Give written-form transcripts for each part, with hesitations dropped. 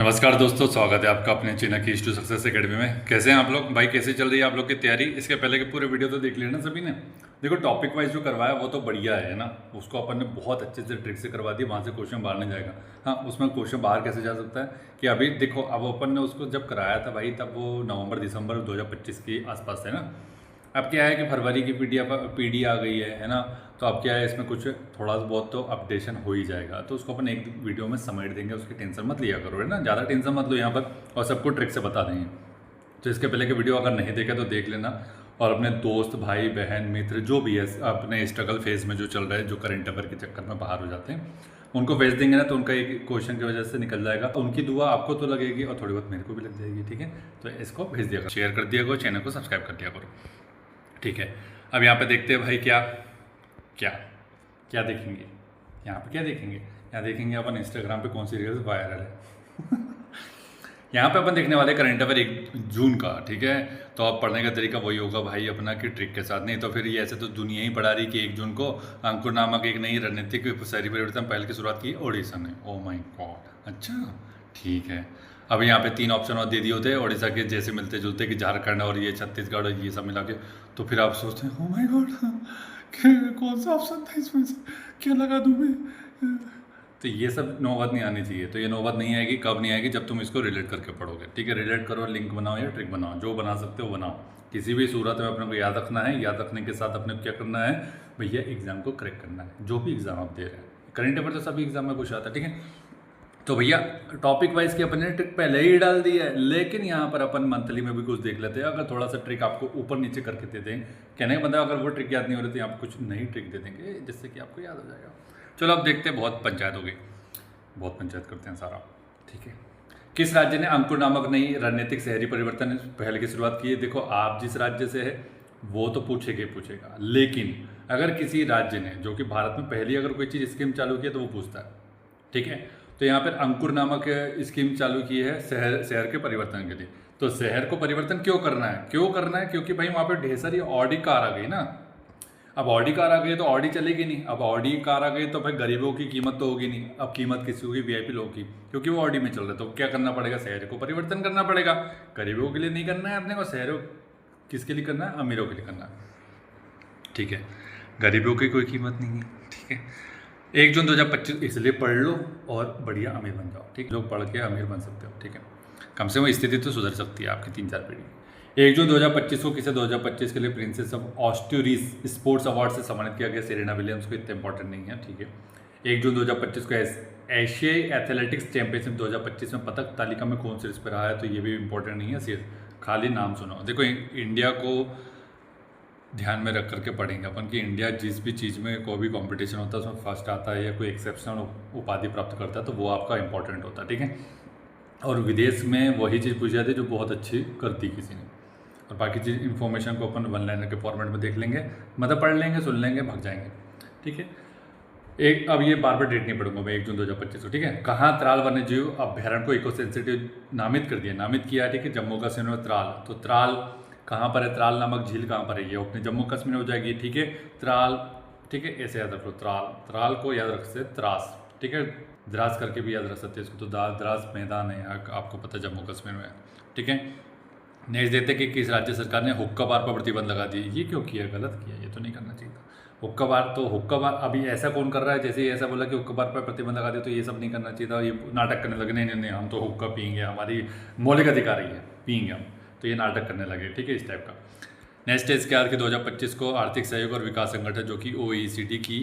नमस्कार दोस्तों, स्वागत है आपका अपने चैनल की टू सक्सेस एकेडमी में। कैसे हैं आप लोग भाई? कैसे चल रही है आप लोग की तैयारी? इसके पहले के पूरे वीडियो तो देख लेना सभी ने। देखो, टॉपिक वाइज जो करवाया वो तो बढ़िया है ना, उसको अपन ने बहुत अच्छे से ट्रिक से करवा दी, वहाँ से क्वेश्चन बाहर नहीं जाएगा। हाँ, उसमें क्वेश्चन बाहर कैसे जा सकता है कि अभी देखो, अब अपन ने उसको जब कराया था भाई, तब वो नवंबर दिसंबर 2025 के आसपास है ना। अब क्या है कि फरवरी की पीडी आ गई है ना। तो अब क्या है, इसमें कुछ थोड़ा बहुत तो अपडेशन हो ही जाएगा, तो उसको अपन एक वीडियो में समेट देंगे, उसकी टेंशन मत लिया करो है ना, ज़्यादा टेंशन मत लो यहाँ पर, और सबको ट्रिक से बता देंगे। तो इसके पहले के वीडियो अगर नहीं देखे तो देख लेना, और अपने दोस्त भाई बहन मित्र जो भी है अपने स्ट्रगल फेज में जो चल रहा है, जो करंट अफेयर के चक्कर में बाहर हो जाते हैं, उनको भेज देंगे ना, तो उनका एक क्वेश्चन की वजह से निकल जाएगा। उनकी दुआ आपको तो लगेगी और थोड़ी बहुत मेरे को भी लग जाएगी, ठीक है। तो इसको भेज दिया करो, शेयर कर दिया करो, चैनल को सब्सक्राइब कर दिया करो, ठीक है। अब यहाँ पे देखते हैं भाई, क्या क्या क्या देखेंगे यहाँ पे, क्या देखेंगे यहाँ देखेंगे अपन इंस्टाग्राम पे कौन सी रील्स वायरल है। यहाँ पे अपन देखने वाले करंट अफेयर 1 जून का, ठीक है। तो अब पढ़ने का तरीका वही होगा भाई अपना, कि ट्रिक के साथ। नहीं तो फिर ये ऐसे तो दुनिया ही पढ़ा रही कि 1 जून को अंकुर नामक एक नई रणनीतिक शहरी परिवर्तन पहल की शुरुआत की ओडिशा ने। ओ माय गॉड, अच्छा, ठीक है। अब यहाँ पे 3 ऑप्शन और दे दिए होते हैं ओडिशा के, जैसे मिलते जुलते कि झारखंड और ये छत्तीसगढ़ और ये सब मिला के। तो फिर आप सोचते हैं, ओ माय गॉड, कौन सा ऑप्शन था इसमें से, क्या लगा दूँ मैं? तो ये सब नौबत नहीं आनी चाहिए। तो ये नौबत नहीं आएगी, कब नहीं आएगी? जब तुम इसको रिलेट करके पढ़ोगे, ठीक है। रिलेट करो, लिंक बनाओ या ट्रिक बनाओ, जो बना सकते हो बनाओ। किसी भी सूरत में अपने को याद रखना है, याद रखने के साथ अपने को क्या करना है भैया, एग्जाम को करेक्ट करना है, जो भी एग्जाम आप दे रहे हैं। करंट अफेयर तो सभी एग्जाम में कुछ आता है, ठीक है। तो भैया टॉपिक वाइज की अपन ने ट्रिक पहले ही डाल दी है, लेकिन यहाँ पर अपन मंथली में भी कुछ देख लेते हैं। अगर थोड़ा सा ट्रिक आपको ऊपर नीचे करके दे दें, कहने का मतलब अगर वो ट्रिक याद नहीं हो रही तो यहाँ पर कुछ नई ट्रिक दे देंगे, जिससे कि आपको याद हो जाएगा। चलो अब देखते हैं, बहुत पंचायत हो गई, बहुत पंचायत करते हैं सारा, ठीक है। किस राज्य ने अंकुर नामक नई रणनीतिक शहरी परिवर्तन पहल की शुरुआत की है? देखो, आप जिस राज्य से है वो तो पूछेगा ही पूछेगा, लेकिन अगर किसी राज्य ने, जो कि भारत में पहली अगर कोई चीज़ स्कीम चालू की है तो वो पूछता है, ठीक है। तो यहाँ पर अंकुर नामक स्कीम चालू की है शहर के परिवर्तन के लिए। तो शहर को परिवर्तन क्यों करना है? क्यों करना है? क्योंकि भाई वहाँ पर ढेर सारी ऑडी कार आ गई ना। अब ऑडी कार आ गई तो ऑडी चलेगी नहीं। अब ऑडी कार आ गई तो भाई गरीबों की कीमत तो होगी नहीं। अब कीमत किसी होगी? वीआईपी लोगों की, क्योंकि वो ऑडी में चल रहे। तो क्या करना पड़ेगा? शहर को परिवर्तन करना पड़ेगा। गरीबों के लिए नहीं करना है अपने को, शहरों किसके लिए करना है? अमीरों के लिए करना है, ठीक है। गरीबों की कोई कीमत नहीं है, ठीक है। 1 जून 2025 इसलिए पढ़ लो और बढ़िया अमीर बन जाओ, ठीक है। लोग पढ़ के अमीर बन सकते हो, ठीक है। कम से कम स्थिति तो सुधर सकती है आपकी 3-4 पीढ़ी। 1 जून 2025 को किसे 2025 के लिए प्रिंसेस ऑफ ऑस्ट्यूरीज स्पोर्ट्स अवार्ड से सम्मानित किया गया? सेरेना विलियम्स को। इतना इंपॉर्टेंट नहीं है, ठीक है। 1 जून 2025 को एशियाई एथलेटिक्स चैंपियनशिप 2025 में पदक तालिका में कौन शीर्ष पर रहा है? तो ये भी इंपॉर्टेंट नहीं है, सिर्फ खाली नाम सुनो। देखो, इंडिया को ध्यान में रख करके पढ़ेंगे अपन कि इंडिया जिस भी चीज़ में कोई भी कंपटीशन होता है उसमें फर्स्ट आता है या कोई एक्सेप्शनल उपाधि प्राप्त करता है, तो वो आपका इंपॉर्टेंट होता है, ठीक है। और विदेश में वही चीज़ पूछी जाती है जो बहुत अच्छी करती किसी ने। और बाकी चीज़ इन्फॉर्मेशन को अपन वन लाइनर के फॉर्मेट में देख लेंगे, मतलब पढ़ लेंगे, सुन लेंगे, भाग जाएंगे, ठीक है। एक अब ये बार बार डेट नहीं पढ़ूंगा मैं, 1 जून 2025 को, ठीक है। कहाँ त्राल वन्य जीव अभ्यारण्य को इको सेंसिटिव नामित कर दिया? नामित किया, ठीक है, जम्मू कश्मीर में त्राल। तो त्राल कहाँ पर है? त्राल नामक झील कहाँ पर है? ये अपने जम्मू कश्मीर में हो जाएगी, ठीक है। त्राल, ठीक है, ऐसे याद रखो, त्राल। त्राल को याद रख सकते द्रास, ठीक है। द्रास करके भी याद रख सकते हैं इसको। तो द्रास मैदान है आपको पता है, जम्मू कश्मीर में, ठीक है। नेक्स्ट देते कि किस राज्य सरकार ने हुक्का बार पर प्रतिबंध लगा दी? ये क्यों किया? गलत किया, ये तो नहीं करना चाहिए था। हुक्का बार, तो हुक्का बार अभी ऐसा कौन कर रहा है? जैसे ही ऐसा बोला कि हुक्का बार पर प्रतिबंध लगा दिया तो ये सब नहीं करना चाहिए था। ये नाटक करने लगे, नहीं नहीं नहीं, हम तो हुक्का पियेंगे, हमारी मौलिक अधिकार ही है, पियेंगे हम। तो ये नाटक करने लगे, ठीक है, इस टाइप का। नेक्स्ट है इसके बाद कि 2025 को आर्थिक सहयोग और विकास संगठन, जो कि OECD की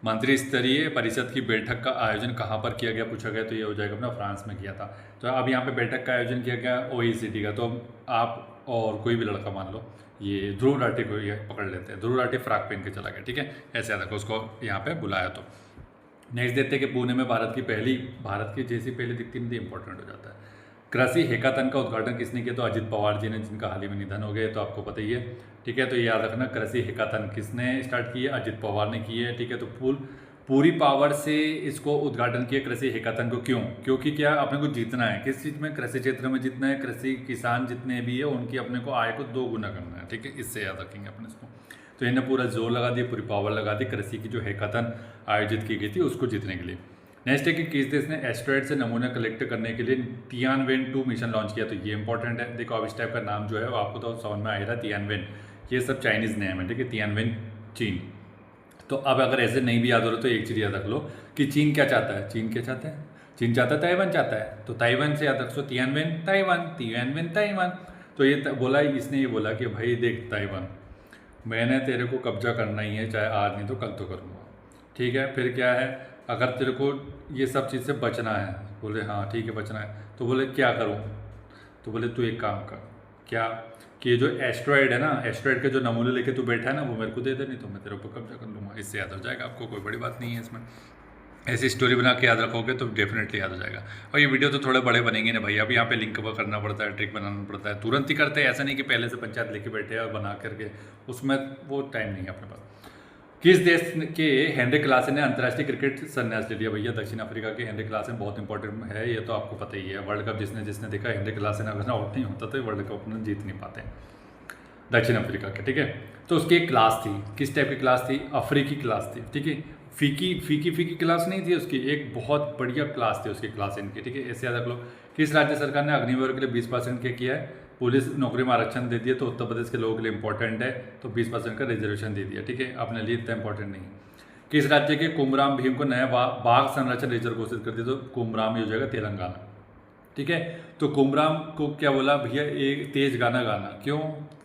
मंत्री स्तरीय परिषद की बैठक का आयोजन कहाँ पर किया गया? पूछा गया। तो ये हो जाएगा अपना फ्रांस में किया था। तो अब यहाँ पे बैठक का आयोजन किया गया OECD का। तो आप और कोई भी लड़का मान लो, ये ध्रुव राठी को ये पकड़ लेते हैं, ध्रुव राठी फ्राक पहन के चला गया, ठीक है, ऐसे याद रखो, उसको यहाँ पे बुलाया। तो नेक्स्ट देते हैं कि पुणे में भारत की जैसी पहली दिखती नहीं, इंपॉर्टेंट हो जाता है। कृषि हैकाथन का उद्घाटन किसने किया? तो अजित पवार जी ने, जिनका हाल ही में निधन हो गया, तो आपको पता ही है, ठीक है। तो ये याद रखना, कृषि हैकाथन किसने स्टार्ट की है? अजित पवार ने की है, ठीक है। तो पूरी पावर से इसको उद्घाटन किया कृषि हैकाथन को। क्यों? क्योंकि क्या अपने को जीतना है, किस चीज़ में? कृषि क्षेत्र में जीतना है। कृषि किसान जितने भी है उनकी अपने को आय को 2 गुना करना है, ठीक है, इससे याद रखेंगे अपने इसको। तो इन्हें पूरा जोर लगा दिया, पूरी पावर लगा दी कृषि की जो हैकाथन आयोजित की गई थी उसको जीतने के लिए। नेक्स्ट है कि किस देश ने एस्ट्रॉयड से नमूने कलेक्ट करने के लिए तियानवेन-2 मिशन लॉन्च किया, तो ये इंपॉर्टेंट है। देखो अब इस टाइप का नाम जो है वो आपको तो समझ में आ रहा है, तियानवेन, ये सब चाइनीज़ नेम है, ठीक है, तियानवेन चीन। तो अब अगर ऐसे नहीं भी याद हो रहा तो एक चीज़ याद रख लो कि चीन क्या चाहता है, चीन क्या चाहता है, चीन चाहता है ताइवान चाहता है, तो ताइवान से याद रखो तियानवेन ताइवान, तियानवेन ताइवान। तो ये बोला, इसने ये बोला कि भाई देख ताइवान, मैंने तेरे को कब्जा करना ही है, चाहे आज नहीं तो कल तो करूँगा, ठीक है। फिर क्या है, अगर तेरे को ये सब चीज़ से बचना है, बोले हाँ ठीक है बचना है, तो बोले क्या करूँ, तो बोले तू एक काम कर, क्या कि ये जो एस्ट्रॉयड है ना, एस्ट्रॉयड के जो नमूने लेके तू बैठा है ना, वो मेरे को दे दे, नहीं तो मैं तेरे ऊपर कब्जा कर लूँगा। इससे याद हो जाएगा आपको, कोई बड़ी बात नहीं है इसमें। ऐसी स्टोरी बना के याद रखोगे तो डेफिनेटली याद हो जाएगा। और ये वीडियो तो थोड़े बड़े बनेंगे ना भाई, अब यहाँ पे लिंक करना पड़ता है, ट्रिक बनाना पड़ता है, तुरंत ही करते हैं, ऐसा नहीं कि पहले से पंचायत लेके बैठे और बना करके, उसमें वो टाइम नहीं है अपने पास। किस देश के हेनरी क्लासन ने अंतर्राष्ट्रीय क्रिकेट संन्यास ले लिया, भैया दक्षिण अफ्रीका के हेनरी क्लासन बहुत इंपॉर्टेंट है, ये तो आपको पता ही है। वर्ल्ड कप जिसने देखा, हेनरी क्लासन अगर आउट नहीं होता तो वर्ल्ड कप अपने जीत नहीं पाते दक्षिण अफ्रीका के, ठीक है। तो उसकी एक क्लास थी, किस टाइप की क्लास थी, अफ्रीकी क्लास थी, ठीक है। फीकी क्लास नहीं थी उसकी, एक बहुत बढ़िया क्लास थी उसकी, क्लास इनकी, ठीक है। ऐसे याद रख लो। किस राज्य सरकार ने अग्निवीर के लिए 20% क्या किया है, पुलिस नौकरी में आरक्षण दे दिया, तो उत्तर प्रदेश के लोगों के लिए इंपॉर्टेंट है, तो 20% का रिजर्वेशन दे दिया, ठीक है। अपने लिए इतना इंपॉर्टेंट नहीं है। किस राज्य के कुमराम भीम को नया बाघ संरक्षण रिजर्व घोषित कर दिया, तो कुमराम ये हो जाएगा तेलंगाना, ठीक है। तो कुमराम को क्या बोला, भैया एक तेज गाना गाना, क्यों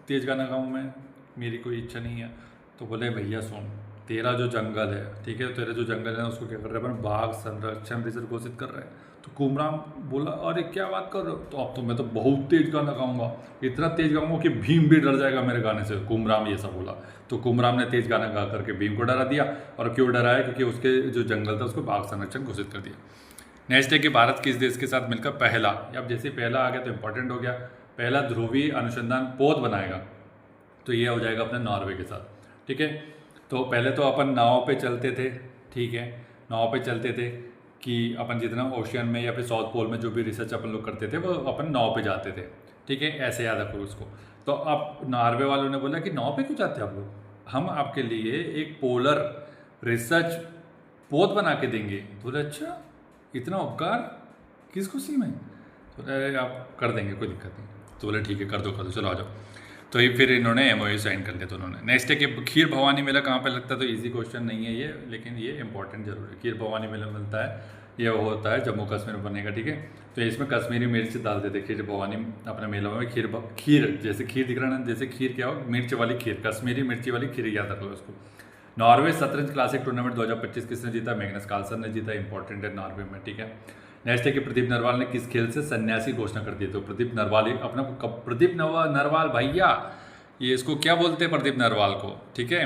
तेज गाना गाऊँ मैं, मेरी कोई इच्छा नहीं है, तो बोले भैया सुन, तेरा जो जंगल है, ठीक है, तेरा जो जंगल है उसको क्या कर रहे हैं, बाघ संरक्षण रिजर्व घोषित कर रहे हैं। तो कुमराम बोला अरे क्या बात कर रहे हो, तो अब तो मैं तो बहुत तेज गाना गाऊंगा, इतना तेज गाऊंगा कि भीम भी डर जाएगा मेरे गाने से, कुमराम ये सब बोला। तो कुमराम ने तेज गाना गा करके भीम को डरा दिया, और क्यों डराया, क्योंकि उसके जो जंगल था उसको बाघ संरक्षण घोषित कर दिया। नेक्स्ट है कि भारत किस देश के साथ मिलकर पहला, अब जैसे पहला आ गया तो इंपॉर्टेंट हो गया, पहला ध्रुवीय अनुसंधान पोत बनाएगा, तो ये हो जाएगा अपने नॉर्वे के साथ, ठीक है। तो पहले तो अपन नाव पे चलते थे, ठीक है, नाव पे चलते थे कि अपन जितना ओशियन में या फिर साउथ पोल में जो भी रिसर्च अपन लोग करते थे वो अपन नाव पे जाते थे, ठीक है, ऐसे याद रखो उसको। तो अब नॉर्वे वालों ने बोला कि नाव पे क्यों जाते हैं आप लोग, हम आपके लिए एक पोलर रिसर्च पोत बना के देंगे। तो बोले अच्छा इतना उपकार, किस खुशी में, तो अरे आप कर देंगे कोई दिक्कत नहीं, तो बोले ठीक है कर दो चलो आ जाओ। तो ये फिर इन्होंने MOU साइन कर लिया दोनों ने। नेक्स्ट है कि खीर भवानी मेला कहाँ पे लगता है, तो इजी क्वेश्चन नहीं है ये, लेकिन ये इंपॉर्टेंट जरूर है। खीर भवानी मेला मिलता है, ये होता है जम्मू कश्मीर में बनेगा, ठीक है। तो इसमें कश्मीरी मिर्च डाल देते खीर भवानी अपने मेला में, खीर जैसे खीर दिख रहा है ना, जैसे खीर क्या हो, मिर्च वाली खीर, कश्मीरी मिर्ची वाली खीर, याद रख लो उसको। नॉर्वे शतरंज क्लासिक टूर्नामेंट 2025 किसने जीता, मैग्नस कार्लसन ने जीता, इंपॉर्टेंट है नॉर्वे में, ठीक है। नेक्स्ट है कि प्रदीप नरवाल ने किस खेल से सन्यासी घोषणा कर दी, तो प्रदीप नरवाल अपना प्रदीप नरवाल भैया, ये इसको क्या बोलते हैं प्रदीप नरवाल को, ठीक है,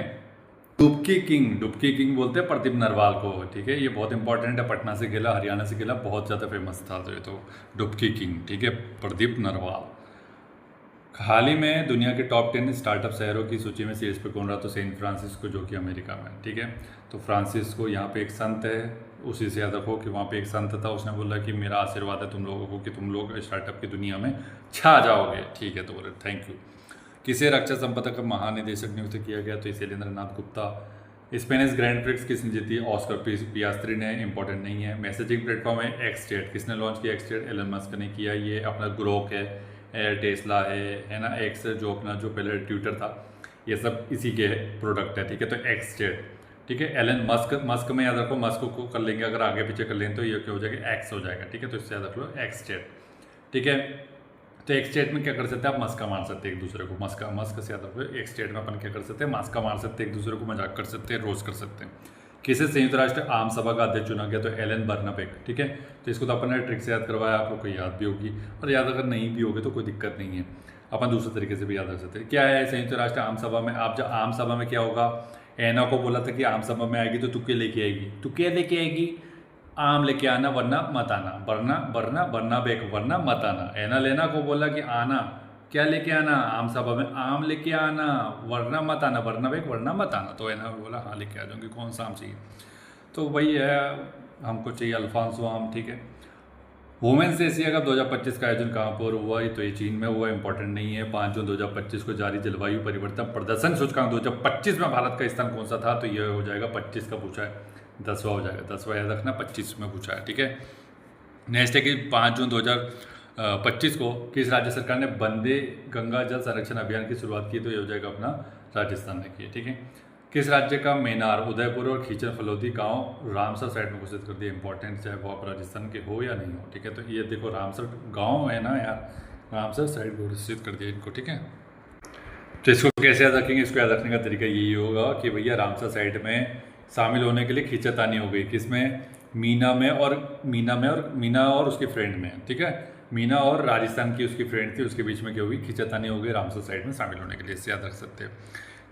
डुबकी किंग बोलते हैं प्रदीप नरवाल को, ठीक है। ये बहुत इंपॉर्टेंट है, पटना से खेला, हरियाणा से खेला, बहुत ज़्यादा फेमस था, तो ये तो डुबकी किंग, ठीक है, प्रदीप नरवाल। हाल ही में दुनिया के टॉप 10 स्टार्टअप शहरों की सूची में शीर्ष पे कौन रहा, तो सेंट फ्रांसिस्को, जो कि अमेरिका में, ठीक है। तो फ्रांसिस्को यहाँ पे एक संत है, उसी से याद रखो कि वहाँ पे एक संत था, उसने बोला कि मेरा आशीर्वाद है तुम लोगों को कि तुम लोग स्टार्टअप की दुनिया में छा जाओगे, ठीक है। तो बोले थैंक यू। किसे रक्षा संपदा का महानिदेशक नियुक्त किया गया, तो शैलेंद्र नाथ गुप्ता। स्पेनिश ग्रैंड प्रिक्स किसने जीती, ऑस्कर पियास्त्री ने, इंपॉर्टेंट नहीं है। मैसेजिंग प्लेटफॉर्म है एक्सचैट, किसने लॉन्च किया, एक्सचैट एलन मस्क ने किया, ये अपना ग्रोक है, टेस्ला है ना, एक्स जो अपना जो पहले ट्विटर था, ये सब इसी के प्रोडक्ट है, ठीक है। तो एक्सचैट, ठीक है, एलन मस्क में याद रखो, मस्क को कर लेंगे अगर आगे पीछे कर लेंगे तो ये क्या हो जाएगा, एक्स हो जाएगा, ठीक है। तो इससे याद रख लो एक्सचैट, ठीक है। तो एक्सचैट में क्या कर सकते हैं आप, मस्का मार सकते हैं एक दूसरे को, मस्क से याद रखो, एक्सचैट में अपन क्या कर सकते हैं, मस्का मार सकते हैं एक दूसरे को, मजाक कर सकते हैं, रोज कर सकते हैं। किसे संयुक्त राष्ट्र आम सभा का अध्यक्ष चुना गया, तो एलन बर्नाबेक, ठीक है। तो इसको तो अपन ने ट्रिक से याद करवाया, आप लोग को याद भी होगी, और याद अगर नहीं भी होगी तो कोई दिक्कत नहीं है, अपन दूसरे तरीके से भी याद रख सकते हैं। क्या है संयुक्त राष्ट्र आम सभा में, आप जब आम सभा में क्या होगा, एना को बोला था कि आम सभा में आएगी तो तू क्या लेके आएगी, तू क्या लेके आएगी, आम लेके आना वरना मत आना, वरना बेक वरना मत आना। एना लेना को बोला कि आना, क्या लेके आना, आम सभा में आम लेके आना, वरना मत आना, वरना बेक वरना मत आना। तो एना बोला हाँ लेके आ जाऊंगी, कौन सा आम चाहिए, तो वही है हमको चाहिए अल्फांसो आम, ठीक है। वुमेन्स एशिया कप 2025 का आयोजन कहाँ पर हुआ, तो ये चीन में हुआ, इंपॉर्टेंट नहीं है। 5 जून 2025 को जारी जलवायु परिवर्तन प्रदर्शन सूचकांक 2025 में भारत का स्थान कौन सा था, तो ये हो जाएगा 25 का पूछा है, 10वां हो जाएगा, 10वां याद रखना, 25 में पूछा है, ठीक है। नेक्स्ट है कि 5 जून 2025 को किस राज्य सरकार ने वंदे गंगा जल संरक्षण अभियान की शुरुआत की? तो ये हो जाएगा अपना राजस्थान ने की है, ठीक है। किस राज्य का मेनार, उदयपुर और खीचर फलोदी गांव रामसर साइड में घोषित कर दिया? इंपॉर्टेंट, चाहे वो आप राजस्थान के हो या नहीं हो, ठीक है। तो ये देखो रामसर गांव है ना यार, रामसर साइड घोषित कर दिया इनको, ठीक है। तो इसको कैसे याद रखेंगे? इसको याद रखने का तरीका यही होगा कि भैया रामसर साइड में शामिल होने के लिए खींचातानी हो गई, किसमें? मीना और उसकी फ्रेंड में, ठीक है। मीना और राजस्थान की उसकी फ्रेंड थी, उसके बीच में क्या हुई? खींचातानी हो गई रामसर साइड में शामिल होने के लिए, इससे याद रख सकते हैं।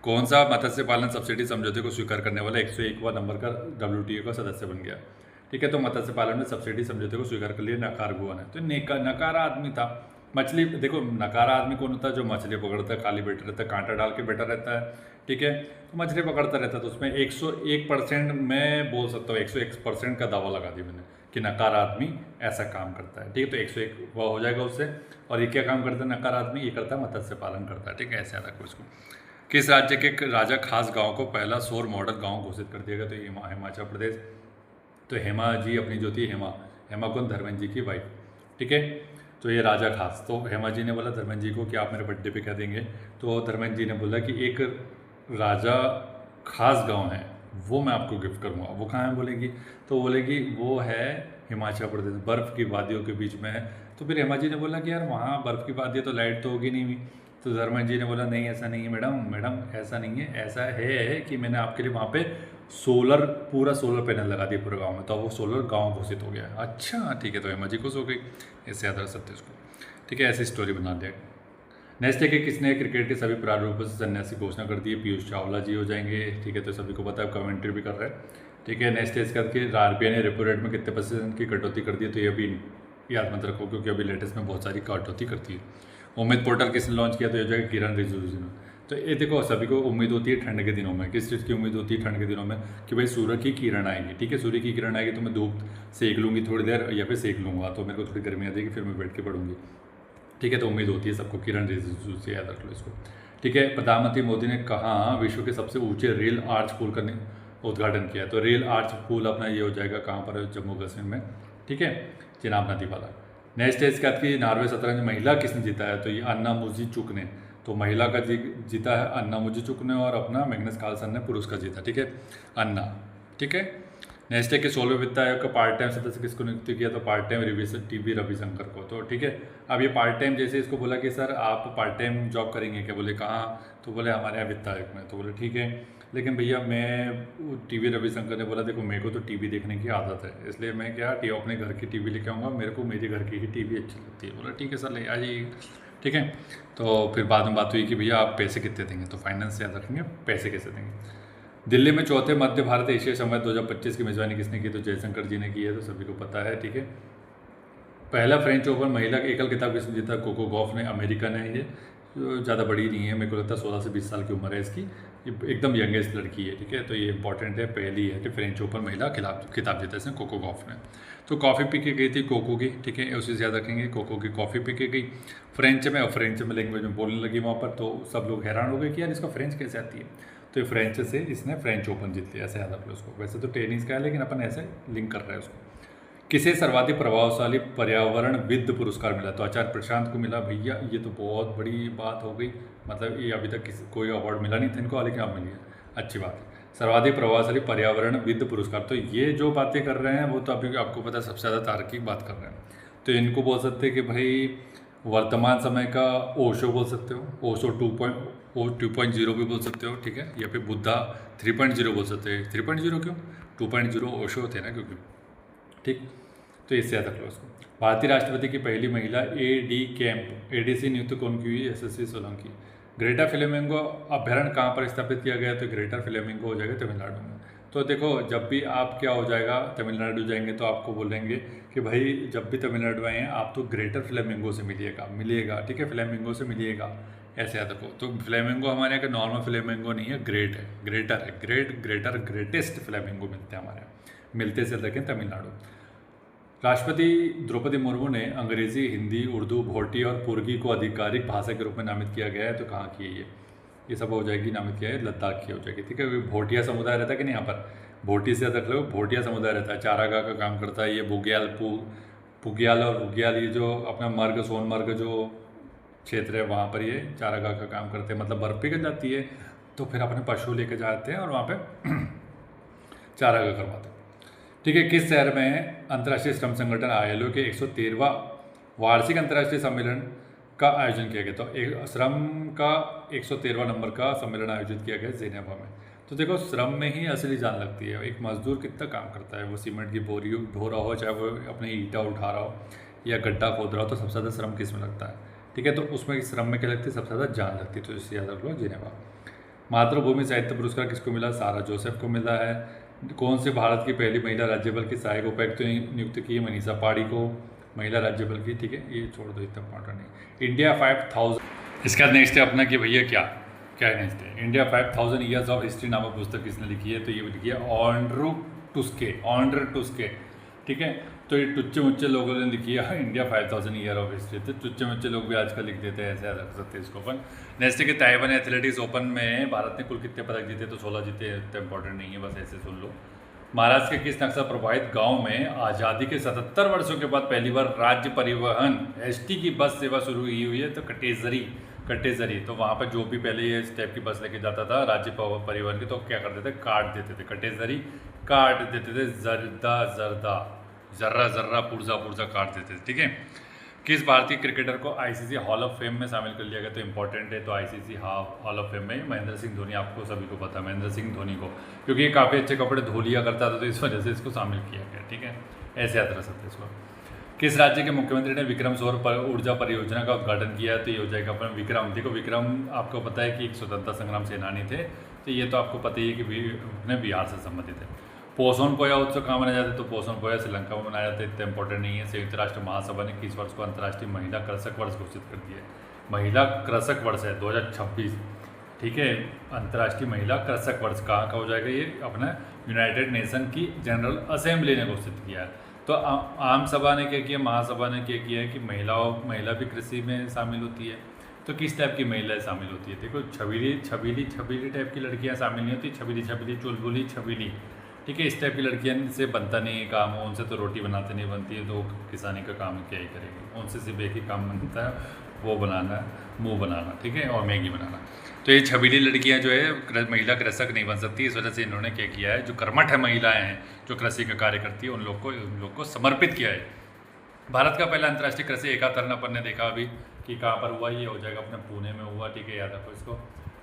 कौन सा मत्स्य पालन सब्सिडी समझौते को स्वीकार करने वाला 101वां नंबर का WTO का सदस्य बन गया? ठीक है। तो मत्स्य पालन में सब्सिडी समझौते को स्वीकार कर लिया निकारागुआ ने। तो नकारा आदमी था, मछली, देखो नकारा आदमी कौन होता है? जो मछली पकड़ता है, खाली बैठा रहता है, कांटा डाल के बैठा रहता है, ठीक है। तो मछली पकड़ता रहता है, तो उसमें 101% मैं बोल सकता हूँ, 101% का दावा लगा दिया मैंने कि नकारा आदमी ऐसा काम करता है, ठीक है। तो 101 वह हो जाएगा उससे। और ये क्या काम करता है नकारा आदमी? ये करता है मत्स्य पालन करता है, ठीक है। ऐसे याद रखो इसको। किस राज्य के राजा खास गांव को पहला सौर मॉडल गांव घोषित कर दिया गया? तो हिमाचल प्रदेश। तो हेमा जी अपनी जो थी, हेमा कौन? धर्मेंद्र जी की वाइफ, ठीक है। तो ये राजा खास, तो हेमा जी ने बोला धर्मेंद्र जी को कि आप मेरे बर्थडे पे क्या देंगे? तो धर्मेंद्र जी ने बोला कि एक राजा खास गांव है, वो मैं आपको गिफ्ट करूंगा। वो कहाँ है बोलेगी? तो बोलेगी वो है हिमाचल प्रदेश, बर्फ़ की वादियों के बीच में है। तो फिर हेमा जी ने बोला कि यार वहाँ बर्फ़ की वादी है तो लाइट तो होगी नहीं हुई। तो धर्मेंद्र जी ने बोला नहीं ऐसा नहीं है मैडम ऐसा नहीं है, ऐसा है कि मैंने आपके लिए वहाँ पे पूरा सोलर पैनल लगा दिया पूरे गांव में, तो वो सोलर गांव घोषित हो गया। अच्छा ठीक है, तो हेमा जी खुश हो गई, ऐसे याद रख सकते हैं उसको, ठीक है। ऐसी स्टोरी बना दिया। नेक्स्ट है कि किसने क्रिकेट के सभी प्रारूपों से संन्यासी घोषणा कर दी है? पीयूष चावला जी हो जाएंगे, ठीक है। तो सभी को पता है, कमेंट्री भी कर रहे हैं, ठीक है। नेक्स्ट है इसका कि RBI ने रेपो रेट में कितने % की कटौती कर दी है? तो ये अभी याद मत रखो, क्योंकि अभी लेटेस्ट में बहुत सारी कटौती करती है। उम्मीद पोर्टल किसने लॉन्च किया? तो ये हो जाएगा किरण रिजिजू ने। तो ये देखो सभी को उम्मीद होती है ठंड के दिनों में, किस चीज़ की उम्मीद होती है ठंड के दिनों में? कि भाई सूर्य की किरण आएगी, ठीक है। सूर्य की किरण आएगी तो मैं धूप सेक लूँगी थोड़ी देर, या फिर सेक लूँगा तो मेरे को थोड़ी गर्मी आ जाएगी, फिर मैं बैठ के पढ़ूंगी, ठीक है। तो उम्मीद होती है सबको, किरण रिजिजू से याद रख लो इसको, ठीक है। प्रधानमंत्री मोदी ने कहाँ विश्व के सबसे ऊंचे रेल आर्च पुल का उद्घाटन किया? तो रेल आर्च पुल अपना ये हो जाएगा कहाँ पर? जम्मू कश्मीर में, ठीक है, चिनाब नदी वाला। नेक्स्ट है इसके बाद की नॉर्वे शतरंज महिला किसने जीता है? तो ये अन्ना मुजीचुक ने। तो महिला का जीता है अन्ना मुजीचुक ने, और अपना मैग्नस कार्लसन ने पुरुष का जीता, ठीक है, अन्ना, ठीक है। नेक्स्ट है कि 16वें वित्त आयोग का पार्ट टाइम सदस्य किसको नियुक्त किया? तो पार्ट टाइम TB रविशंकर को। तो ठीक है, अब ये पार्ट टाइम जैसे इसको बोला कि सर आप पार्ट टाइम जॉब करेंगे क्या? बोले कहाँ? तो बोले हमारे यहाँ वित्त आयोग में। तो बोले ठीक है, लेकिन भैया मैं TB रविशंकर ने बोला देखो मेरे को तो टीवी देखने की आदत है, इसलिए मैं क्या अपने घर की टीवी लेके आऊँगा, मेरे को मेरे घर की ही टीवी अच्छी लगती है। बोला ठीक है सर ले आ जाइए, ठीक है। तो फिर बाद में बात हुई कि भैया आप पैसे कितने देंगे? तो फाइनेंस याद रखेंगे, पैसे कैसे देंगे। दिल्ली में चौथे मध्य भारत एशिया संवाद 2025 की मेजबानी किसने की? तो जयशंकर जी ने की है, तो सभी को पता है, ठीक है। पहला फ्रेंच ओपन महिला एकल खिताब किसने जीता? कोको गॉफ ने, अमेरिका ने। ये ज़्यादा बड़ी नहीं है, मेरे को लगता है 16 से 20 साल की उम्र है इसकी, ये एकदम यंगेस्ट लड़की है, ठीक है। तो ये इंपॉर्टेंट है, पहली है कि फ्रेंच ओपन महिला खिताब जीता इसने, कोको गॉफ ने। तो कॉफ़ी पी के गई थी कोको की, ठीक है, उसी से याद रखेंगे, कोको की कॉफ़ी पी के गई फ्रेंच में, और फ्रेंच में लैंग्वेज में बोलने लगी वहाँ पर, तो सब लोग हैरान हो गए कि यार इसका फ्रेंच कैसे आती है। तो ये फ्रेंच से इसने फ्रेंच ओपन जीत लिया, ऐसे याद रख लो उसको। वैसे तो टेनिस का है, लेकिन अपन ऐसे लिंक कर रहे हैं उसको। किसे सर्वाधिक प्रभावशाली पर्यावरणविद पुरस्कार मिला? तो आचार्य प्रशांत को मिला। भैया ये तो बहुत बड़ी बात हो गई, मतलब ये अभी तक कोई अवार्ड मिला नहीं था इनको, लेकिन अब मिल गया, अच्छी बात है। सर्वाधिक प्रभावशाली पर्यावरणविद पुरस्कार, तो ये जो बातें कर रहे हैं वो तो अभी आपको पता है सबसे ज़्यादा तार्किक बात कर रहे हैं। तो इनको बोल सकते हैं कि भाई वर्तमान समय का ओशो बोल सकते हो, ओशो 2.0 भी बोल सकते हो, ठीक है, या फिर बुद्धा 3.0 बोल सकते हैं। 3.0 क्यों? 2.0 ओशो थे ना, क्योंकि ठीक। तो इससे याद रख लो उसको। भारतीय राष्ट्रपति की पहली महिला ADC नियुक्त कौन की हुई? SSC सोलंकी। ग्रेटर फ्लेमिंगो अभ्यारण्य कहाँ पर स्थापित किया गया? तो ग्रेटर फ्लेमिंगो हो जाएगा तमिलनाडु में। तो देखो जब भी आप क्या हो जाएगा, तमिलनाडु जाएंगे तो आपको बोलेंगे कि भाई जब भी तमिलनाडु आए हैं आप तो ग्रेटर फ्लेमिंगो से मिलिएगा, ठीक है, फ्लेमिंगो से मिलिएगा, ऐसे याद रखो। तो फ्लेमिंगो हमारे यहाँ का नॉर्मल फ्लेमिंगो नहीं है, ग्रेटर है, ग्रेटेस्ट फ्लेमिंगो मिलते हैं हमारे यहाँ, मिलते से देखें तमिलनाडु। राष्ट्रपति द्रौपदी मुर्मू ने अंग्रेजी, हिंदी, उर्दू, भोटी और पुर्गी को आधिकारिक भाषा के रूप में नामित किया गया है। तो कहाँ की है ये सब हो जाएगी, नामित किया है लद्दाख की हो जाएगी, ठीक है। भोटिया समुदाय रहता है कि नहीं यहाँ पर, भोटी से याद रख लो, भोटिया समुदाय रहता है, चारागाह का काम करता है ये। बुग्याल पुग्याल और बुग्याल, ये जो अपना मर्ग सोनमर्ग जो क्षेत्र है वहाँ पर ये चारागाह का काम करते हैं। मतलब बर्फ़ पिघल जाती है तो फिर अपने पशु लेके जाते हैं और वहाँ पे चारागाह करवाते हैं। ठीक है, किस शहर में अंतर्राष्ट्रीय श्रम संगठन ILO के 113वां वार्षिक अंतर्राष्ट्रीय सम्मेलन का आयोजन किया गया? तो एक श्रम का 113वां नंबर का सम्मेलन आयोजित किया गया जेनेवा में। तो देखो, श्रम में ही असली जान लगती है। एक मजदूर कितना काम करता है, वो सीमेंट की बोरी ढो रहा हो, चाहे वो अपनी ईंटा उठा रहा हो या गड्ढा खोद रहा हो, तो सबसे ज़्यादा श्रम किस में लगता है? ठीक है, तो उसमें श्रम में क्या लगती है? सबसे ज़्यादा जान लगती है। तो इससे याद रख लो जेनेवा। मातृभूमि साहित्य पुरस्कार किसको मिला? सारा जोसेफ को मिला है। कौन से भारत की पहली महिला राज्यपाल की सहायक उपायुक्त नियुक्त की? मनीषा पाड़ी को महिला राज्यपाल की। ठीक है, ये छोड़ दो, इतना इंपॉर्टेंट नहीं। इंडिया 5000, इसका नेक्स्ट है अपना कि भैया क्या क्या नेक्स्ट है? इंडिया 5000 ईयर्स ऑफ हिस्ट्री नामक पुस्तक किसने लिखी है? तो ये लिखी है ऑन्ड्रू टुस्के। ठीक है, तो ये टुच्चे मुच्चे लोगों ने लिखी है इंडिया 5000 ईयर ऑफ हिस्ट्री। तो टुच्चे मुच्चे लोग भी आजकल लिख देते हैं, ऐसे रख सकते हैं इसको अपन। नेक्स्ट है कि ताइवान एथलेटिक्स ओपन में भारत ने कुल कितने पदक जीते? तो 16 जीते। इतना इंपॉर्टेंट नहीं है, बस ऐसे सुन लो। महाराष्ट्र के किस नक्सल प्रभावित गांव में आज़ादी के 77 वर्षों के बाद पहली बार राज्य परिवहन ST की बस सेवा शुरू हुई है? तो कटेजरी। तो वहाँ पर जो भी पहले ये इस टाइप की बस लेके जाता था राज्य परिवहन की, तो क्या करते थे? काट देते थे। कटेजरी काट देते थे, जर्रा पुर्जा काट देते थे। ठीक है, किस भारतीय क्रिकेटर को ICC हॉल ऑफ फेम में शामिल कर लिया गया? तो इंपॉर्टेंट है। तो ICC हॉल ऑफ फेम में महेंद्र सिंह धोनी, आपको सभी को पता है महेंद्र सिंह धोनी को, क्योंकि ये काफ़ी अच्छे कपड़े धो लिया करता था, तो इस वजह से इसको शामिल किया गया। ठीक है, ऐसे याद रख सकते हैं इसको। किस राज्य के मुख्यमंत्री ने विक्रम सौर ऊर्जा परियोजना का उद्घाटन किया? तो ये हो जाएगा अपन विक्रम। देखो, विक्रम आपको पता है कि एक स्वतंत्रता संग्राम सेनानी थे, तो ये तो आपको पता ही है कि अपने बिहार से संबंधित है। पोषण पोया उत्सव कहाँ मनाया जाता है? तो पोषण पोया श्रीलंका में मनाया जाता है। इतना इंपॉर्टेंट नहीं है। संयुक्त राष्ट्र महासभा ने किस वर्ष को अंतर्राष्ट्रीय महिला कृषक वर्ष घोषित कर दिया है? महिला कृषक वर्ष है 2026। ठीक है, अंतर्राष्ट्रीय महिला कृषक वर्ष कहाँ का हो जाएगा? ये अपना यूनाइटेड नेशन की जनरल असेंबली ने घोषित किया है। तो आम सभा ने क्या किया? महासभा ने क्या किया है कि महिला भी कृषि में शामिल होती है। तो किस टाइप की महिलाएं शामिल होती है? देखो, छबीली टाइप की लड़कियां शामिल नहीं होती। छबीली चुलबुली छबीली। ठीक है, इस टाइप की लड़कियां से बनता नहीं है काम, उनसे तो रोटी बनाते नहीं बनती है, तो किसानी का काम क्या ही करेगी? उनसे सिर्फ एक ही काम बनता है, वो बनाना, मुंह बनाना। ठीक है, और मैगी बनाना। तो ये छबीली लड़कियां जो है महिला कृषक नहीं बन सकती। इस वजह से इन्होंने क्या किया है, जो कर्मठ है महिलाएं हैं जो कृषि का कार्य करती है, उन लोग को समर्पित किया है। भारत का पहला अंतर्राष्ट्रीय कृषि एकात्तरण अपन ने देखा अभी कि कहाँ पर हुआ? ये हो जाएगा अपने पुणे में हुआ। ठीक है, याद रखो इसको।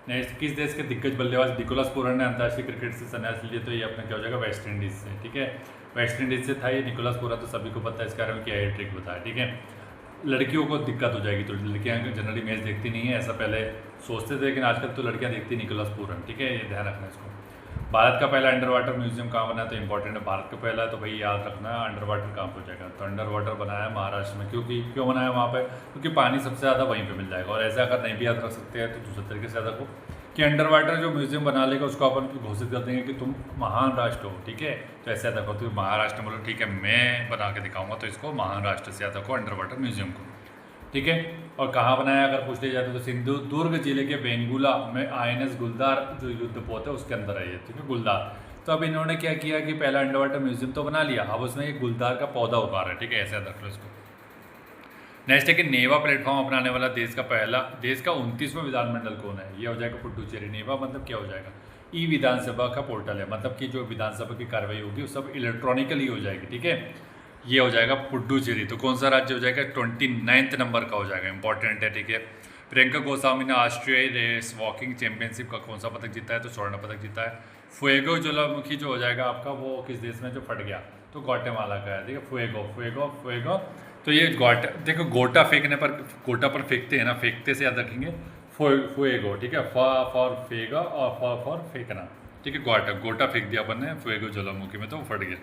नेक्स्ट, किस देश के दिग्गज बल्लेबाज निकोलस पूरन ने अंतर्राष्ट्रीय क्रिकेट से संन्यास लिया? तो ये अपना क्या हो जाएगा? वेस्ट इंडीज़ से। ठीक है, वेस्ट इंडीज़ से था ये निकोलस पूरन, तो सभी को पता है इसके बारे में क्या है, ट्रिक बताया। ठीक है, लड़कियों को दिक्कत हो जाएगी, तो लड़कियां जनरली मैच देखती नहीं है, ऐसा पहले सोचते थे, लेकिन आजकल तो लड़कियां देखती निकोलस पूरन। ठीक है, ये ध्यान रखना इसको। भारत का पहला अंडर वाटर म्यूजियम कहाँ बना? तो इंपॉर्टेंट है, भारत का पहला, तो भाई याद रखना अंडर वाटर कहाँ पर हो जाएगा? तो अंडर वाटर बनाया महाराष्ट्र में। क्यों बनाया वहाँ पे? क्योंकि पानी सबसे ज़्यादा वहीं पे मिल जाएगा। और ऐसा अगर नहीं भी याद रख सकते हैं तो दूसरे तरीके से याद रखो कि अंडर वाटर जो म्यूजियम बना लेगा उसको अपन घोषित कर देंगे कि तुम महान राष्ट्र हो। ठीक है, तो ऐसे याद रखो, तो महाराष्ट्र बोलो, ठीक है मैं बना के दिखाऊंगा, तो इसको महाराष्ट्र से याद रखो अंडर वाटर म्यूजियम को। ठीक है, और कहाँ बनाया अगर पूछ लिया जाए तो सिंधुदुर्ग जिले के वेंगुला में INS गुलदार जो युद्धपोत है उसके अंदर है। ठीक है, गुलदार। तो अब इन्होंने क्या किया कि पहला अंडर वाटर म्यूजियम तो बना लिया, अब उसमें एक गुलदार का पौधा उगा रहा है। ठीक है, ऐसे याद रख लो इसको। नेक्स्ट है कि नेवा प्लेटफॉर्म अपनाने वाला देश का 29वां विधानमंडल कौन है? ये हो जाएगा पुडुचेरी। नेवा मतलब क्या हो जाएगा? विधानसभा का पोर्टल है, मतलब कि जो विधानसभा की कार्रवाई होगी वो सब इलेक्ट्रॉनिकली हो जाएगी। ठीक है, ये हो जाएगा पुडुचेरी। तो कौन सा राज्य हो जाएगा? 29 नंबर का हो जाएगा, इंपॉर्टेंट है। ठीक है, प्रियंका गोस्वामी ने ऑस्ट्रेलियाई रेस वॉकिंग चैंपियनशिप का कौन सा पदक जीता है? तो स्वर्ण पदक जीता है। फुएगो ज्वालामुखी जो हो जाएगा आपका, वो किस देश में जो फट गया? तो ग्वाटेमाला का है। ठीक है, फुएगो। तो ये देखो, गोटा पर फेंकते हैं ना, फेंकते से याद रखेंगे फुएगो। ठीक है, फॉर फेगा और फॉर फेंकना। ठीक है, गोटा फेंक दिया अपन ने फुएगो ज्वालामुखी में, तो वो फट गया।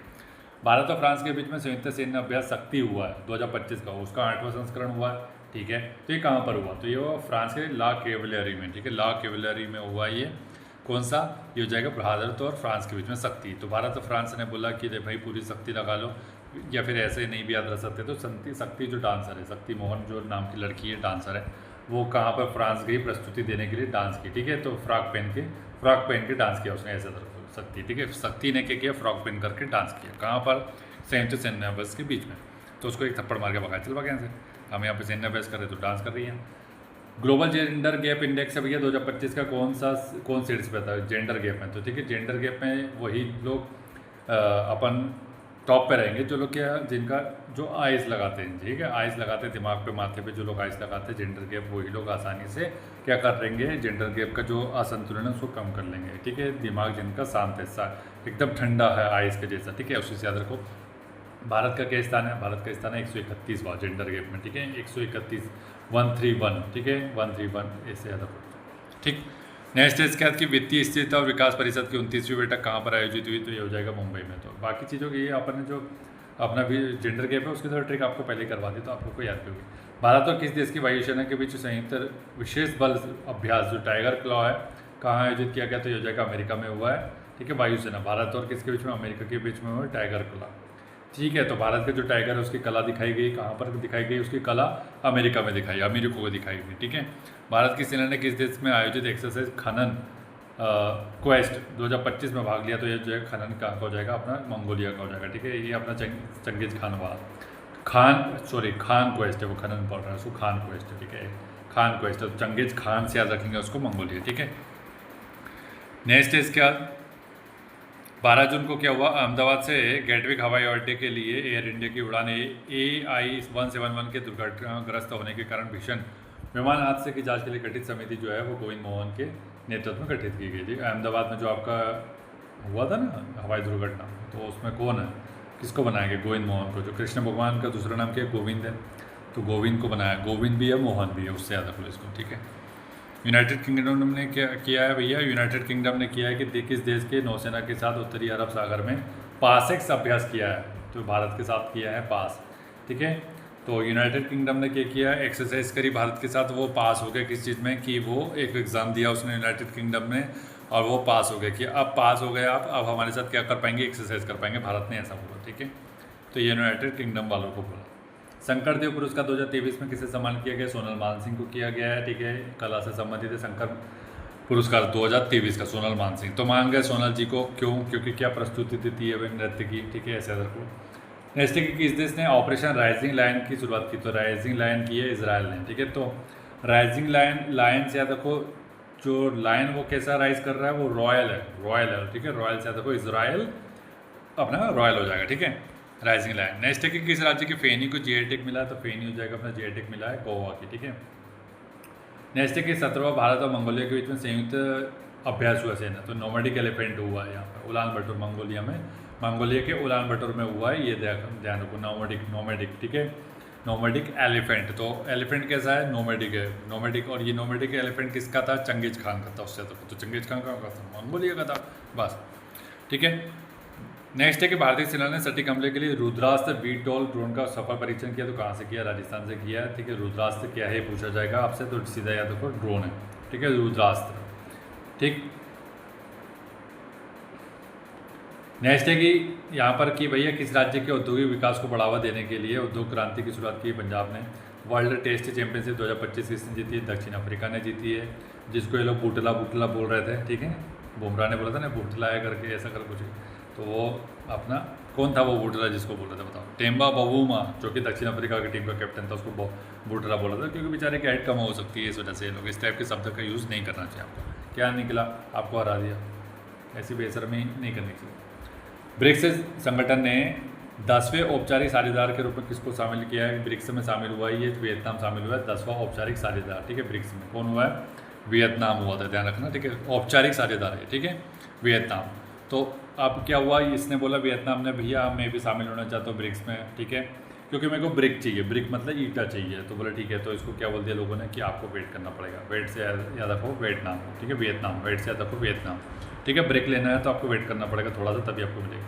भारत और फ्रांस के बीच में संयुक्त सैन्य अभ्यास शक्ति हुआ है 2025 का, उसका 8वां संस्करण हुआ है। ठीक है, तो ये कहाँ पर हुआ? तो ये हुआ फ्रांस के ला कैवेलरी में। ठीक है, ला कैवेलरी में हुआ ये। कौन सा? ये हो जाएगा भारत और फ्रांस के बीच में शक्ति। तो भारत और फ्रांस ने बोला कि भाई पूरी शक्ति लगा लो, या फिर ऐसे नहीं भी याद रख सकते तो शक्ति जो डांसर है, शक्ति मोहन जो नाम की लड़की है, डांसर है, वो कहाँ पर फ्रांस गई प्रस्तुति देने के लिए, डांस की। ठीक है, तो फ्रॉक पहन के डांस किया उसने, ऐसे रखो। शक्ति, ठीक है। शक्ति ने क्या किया, फ्रॉक पहन करके डांस किया, कहाँ पर, संयुक्त सैन्य अभ्यास के बीच में। तो उसको एक थप्पड़ मार के भगाया, चल भाग यहाँ से, हम यहाँ पे सैन्य अभ्यास कर रहे तो डांस कर रही है। ग्लोबल जेंडर गैप इंडेक्स है भैया 2025 का कौन सीट्स पे था जेंडर गैप में, तो ठीक है जेंडर गैप में वही लोग अपन टॉप पे रहेंगे जो लोग क्या, जिनका जो आइस लगाते हैं, ठीक है, आइस लगाते हैं दिमाग पे, माथे पे जो लोग आइस लगाते हैं जेंडर गैप, वही लोग आसानी से क्या कर लेंगे, जेंडर गैप का जो असंतुलन है उसको कम कर लेंगे, ठीक है। दिमाग जिनका शांत है, एकदम ठंडा है आइस के जैसा, ठीक है, उसी से याद रखो। भारत का क्या स्थान है, भारत का स्थान है 131वां जेंडर गैप में, ठीक है, 131 131, ठीक है, 131 ऐसे याद रखो, ठीक। नेक्स्ट है इसके बाद की वित्तीय स्थिरता और विकास परिषद की 29वीं बैठक कहाँ पर आयोजित हुई, तो ये हो जाएगा मुंबई में। तो बाकी चीज़ों की ये अपन ने जो अपना भी जेंडर गैप है उसकी थोड़ी ट्रिक आपको पहले करवा दी, तो आप लोग को याद भी होगी। भारत और किस देश की वायुसेना के बीच संयुक्त विशेष बल अभ्यास जो टाइगर क्लॉ है कहाँ आयोजित किया गया, तो ये हो जाएगा अमेरिका में हुआ है, ठीक है। वायुसेना भारत और किसके बीच में, अमेरिका के बीच में हुआ है टाइगर क्लॉ, ठीक है। तो भारत का जो टाइगर है उसकी कला दिखाई गई, कहाँ पर दिखाई गई, उसकी कला अमेरिका में दिखाई, अमेरिका को दिखाई गई, ठीक है। भारत की सेना ने किस देश में आयोजित एक्सरसाइज खनन क्वेस्ट 2025 में भाग लिया, तो ये जो है खनन कहाँ का हो जाएगा, अपना मंगोलिया का हो जाएगा, ठीक है। ये अपना चंगेज खान वाला खान क्वेस्ट है, वो खनन पढ़ रहा है उसको खान क्वेस्ट है, ठीक है, खान क्वेस्ट है, तो चंगेज खान से याद रखेंगे उसको, मंगोलिया, ठीक है। नेक्स्ट है इसके बाद 12 जून को क्या हुआ, अहमदाबाद से गेटविक हवाई अड्डे के लिए एयर इंडिया की उड़ान AI-171 के दुर्घटनाग्रस्त होने के कारण भीषण विमान हादसे की जांच के लिए गठित समिति जो है वो गोविंद मोहन के नेतृत्व में गठित की गई थी। अहमदाबाद में जो आपका हुआ था ना हवाई दुर्घटना, तो उसमें कौन है, किसको बनाएंगे, गोविंद मोहन को, जो कृष्ण भगवान का दूसरा नाम क्या है, गोविंद है, तो गोविंद को बनाया, गोविंद भी है मोहन भी है, उससे याद रख लो इसको, ठीक है। यूनाइटेड किंगडम ने क्या किया है भैया, यूनाइटेड किंगडम ने किया है कि किस देश के नौसेना के साथ उत्तरी अरब सागर में पासेक्स अभ्यास किया है, तो भारत के साथ किया है पास, ठीक है। तो यूनाइटेड किंगडम ने क्या किया, एक्सरसाइज करी भारत के साथ, वो पास हो गया किस चीज़ में, कि वो एक एग्ज़ाम दिया उसने यूनाइटेड किंगडम में और वो पास हो गया, कि अब पास हो गए आप, अब हमारे साथ क्या कर पाएंगे, एक्सरसाइज कर पाएंगे, भारत ने ऐसा बोला, ठीक है। तो ये यूनाइटेड किंगडम वालों को बोला। शंकरदेव पुरस्कार 2023 में किसे सम्मान किया गया, सोनल मानसिंह को किया गया है, ठीक है। कला से संबंधित है शंकर पुरस्कार 2023 का सोनल मानसिंह, तो मान गए सोनल जी को, क्यों, क्योंकि क्या प्रस्तुति दी है नृत्य की, ठीक है, ऐसे रखो। नेक्स्ट है कि किस देश ने ऑपरेशन राइजिंग लायन की शुरुआत की, तो राइजिंग लायन की है इजराइल ने, ठीक है। तो राइजिंग लायन से याद रखो, जो लायन वो कैसा राइज कर रहा है, वो रॉयल है, ठीक है, रॉयल से याद रखो, इजराइल अपना रॉयल हो जाएगा, ठीक है, राइजिंग लायन। नेक्स्ट है कि किस राज्य की फेनी को जीआई टैग मिला है, तो फेनी हो जाएगा अपना जीआई टैग मिला है गोवा की, ठीक है। नेक्स्ट है कि 17वां भारत और मंगोलिया के बीच में संयुक्त अभ्यास हुआ सेना, तो नोमैडिक एलिफेंट हुआ है यहाँ पर उलान बटोर, मंगोलिया के उलान बटोर में हुआ है, ये ध्यान रखो, नोमैडिक, ठीक है, नोमैडिक एलिफेंट। तो एलिफेंट कैसा है, नोमैडिक है, नोमैडिक, और ये नोमैडिक एलिफेंट किसका था, चंगेज खान का था, उससे तो चंगेज खान का था, मंगोलिया का था, बस, ठीक है। नेक्स्ट है कि भारतीय सेना ने सटीक हमले के लिए रुद्रास्त्र VTOL ड्रोन का सफल परीक्षण किया, तो कहाँ से किया, राजस्थान से किया है, ठीक है। रुद्रास्त्र क्या है पूछा जाएगा आपसे, तो सीधा याद रखो ड्रोन है, ठीक है, रुद्रास्त्र, ठीक। नेक्स्ट है कि यहाँ पर कि भैया किस राज्य के औद्योगिक विकास को बढ़ावा देने के लिए उद्योग क्रांति की शुरुआत की, पंजाब ने। वर्ल्ड टेस्ट चैंपियनशिप 2025 किसने जीती है, दक्षिण अफ्रीका ने जीती है, जिसको ये लोग बुटला बोल रहे थे, ठीक है, बुमराह ने बोला था ना बुटला है करके, ऐसा कर कुछ, तो वो अपना कौन था वो बुटला जिसको बोल रहा था, बताओ, टेम्बा बवूमा, जो कि दक्षिण अफ्रीका की टीम का कैप्टन था, उसको बुटला बोला था, क्योंकि बेचारे की हाइट कम हो सकती है, इस वजह से ये लोग इस टाइप के शब्द का यूज़ नहीं करना चाहिए। आपको क्या निकला, आपको हरा दिया, ऐसी बेशर्मी नहीं करनी चाहिए। ब्रिक्स संगठन ने 10वें औपचारिक साझेदार के रूप में किसको शामिल किया है, ब्रिक्स में शामिल हुआ है, ये वियतनाम शामिल हुआ है, 10वां औपचारिक साझेदार, ठीक है। ब्रिक्स में कौन हुआ है, वियतनाम हुआ था, ध्यान रखना, ठीक है, औपचारिक साझेदार है, ठीक है, वियतनाम। तो अब क्या हुआ, इसने बोला वियतनाम ने, भैया मैं भी शामिल होना चाहता हूँ ब्रिक्स में, ठीक है, क्योंकि मेरे को ब्रिक चाहिए, ब्रिक मतलब ईटा चाहिए, तो बोला ठीक है। तो इसको क्या बोल दिया लोगों ने कि आपको वेट करना पड़ेगा, वेट से याद रखो वियतनाम, ठीक है, वियतनाम, वेट से याद रखो वियतनाम, ठीक है। ब्रिक लेना है तो आपको वेट करना पड़ेगा थोड़ा सा, तभी आपको मिलेगा।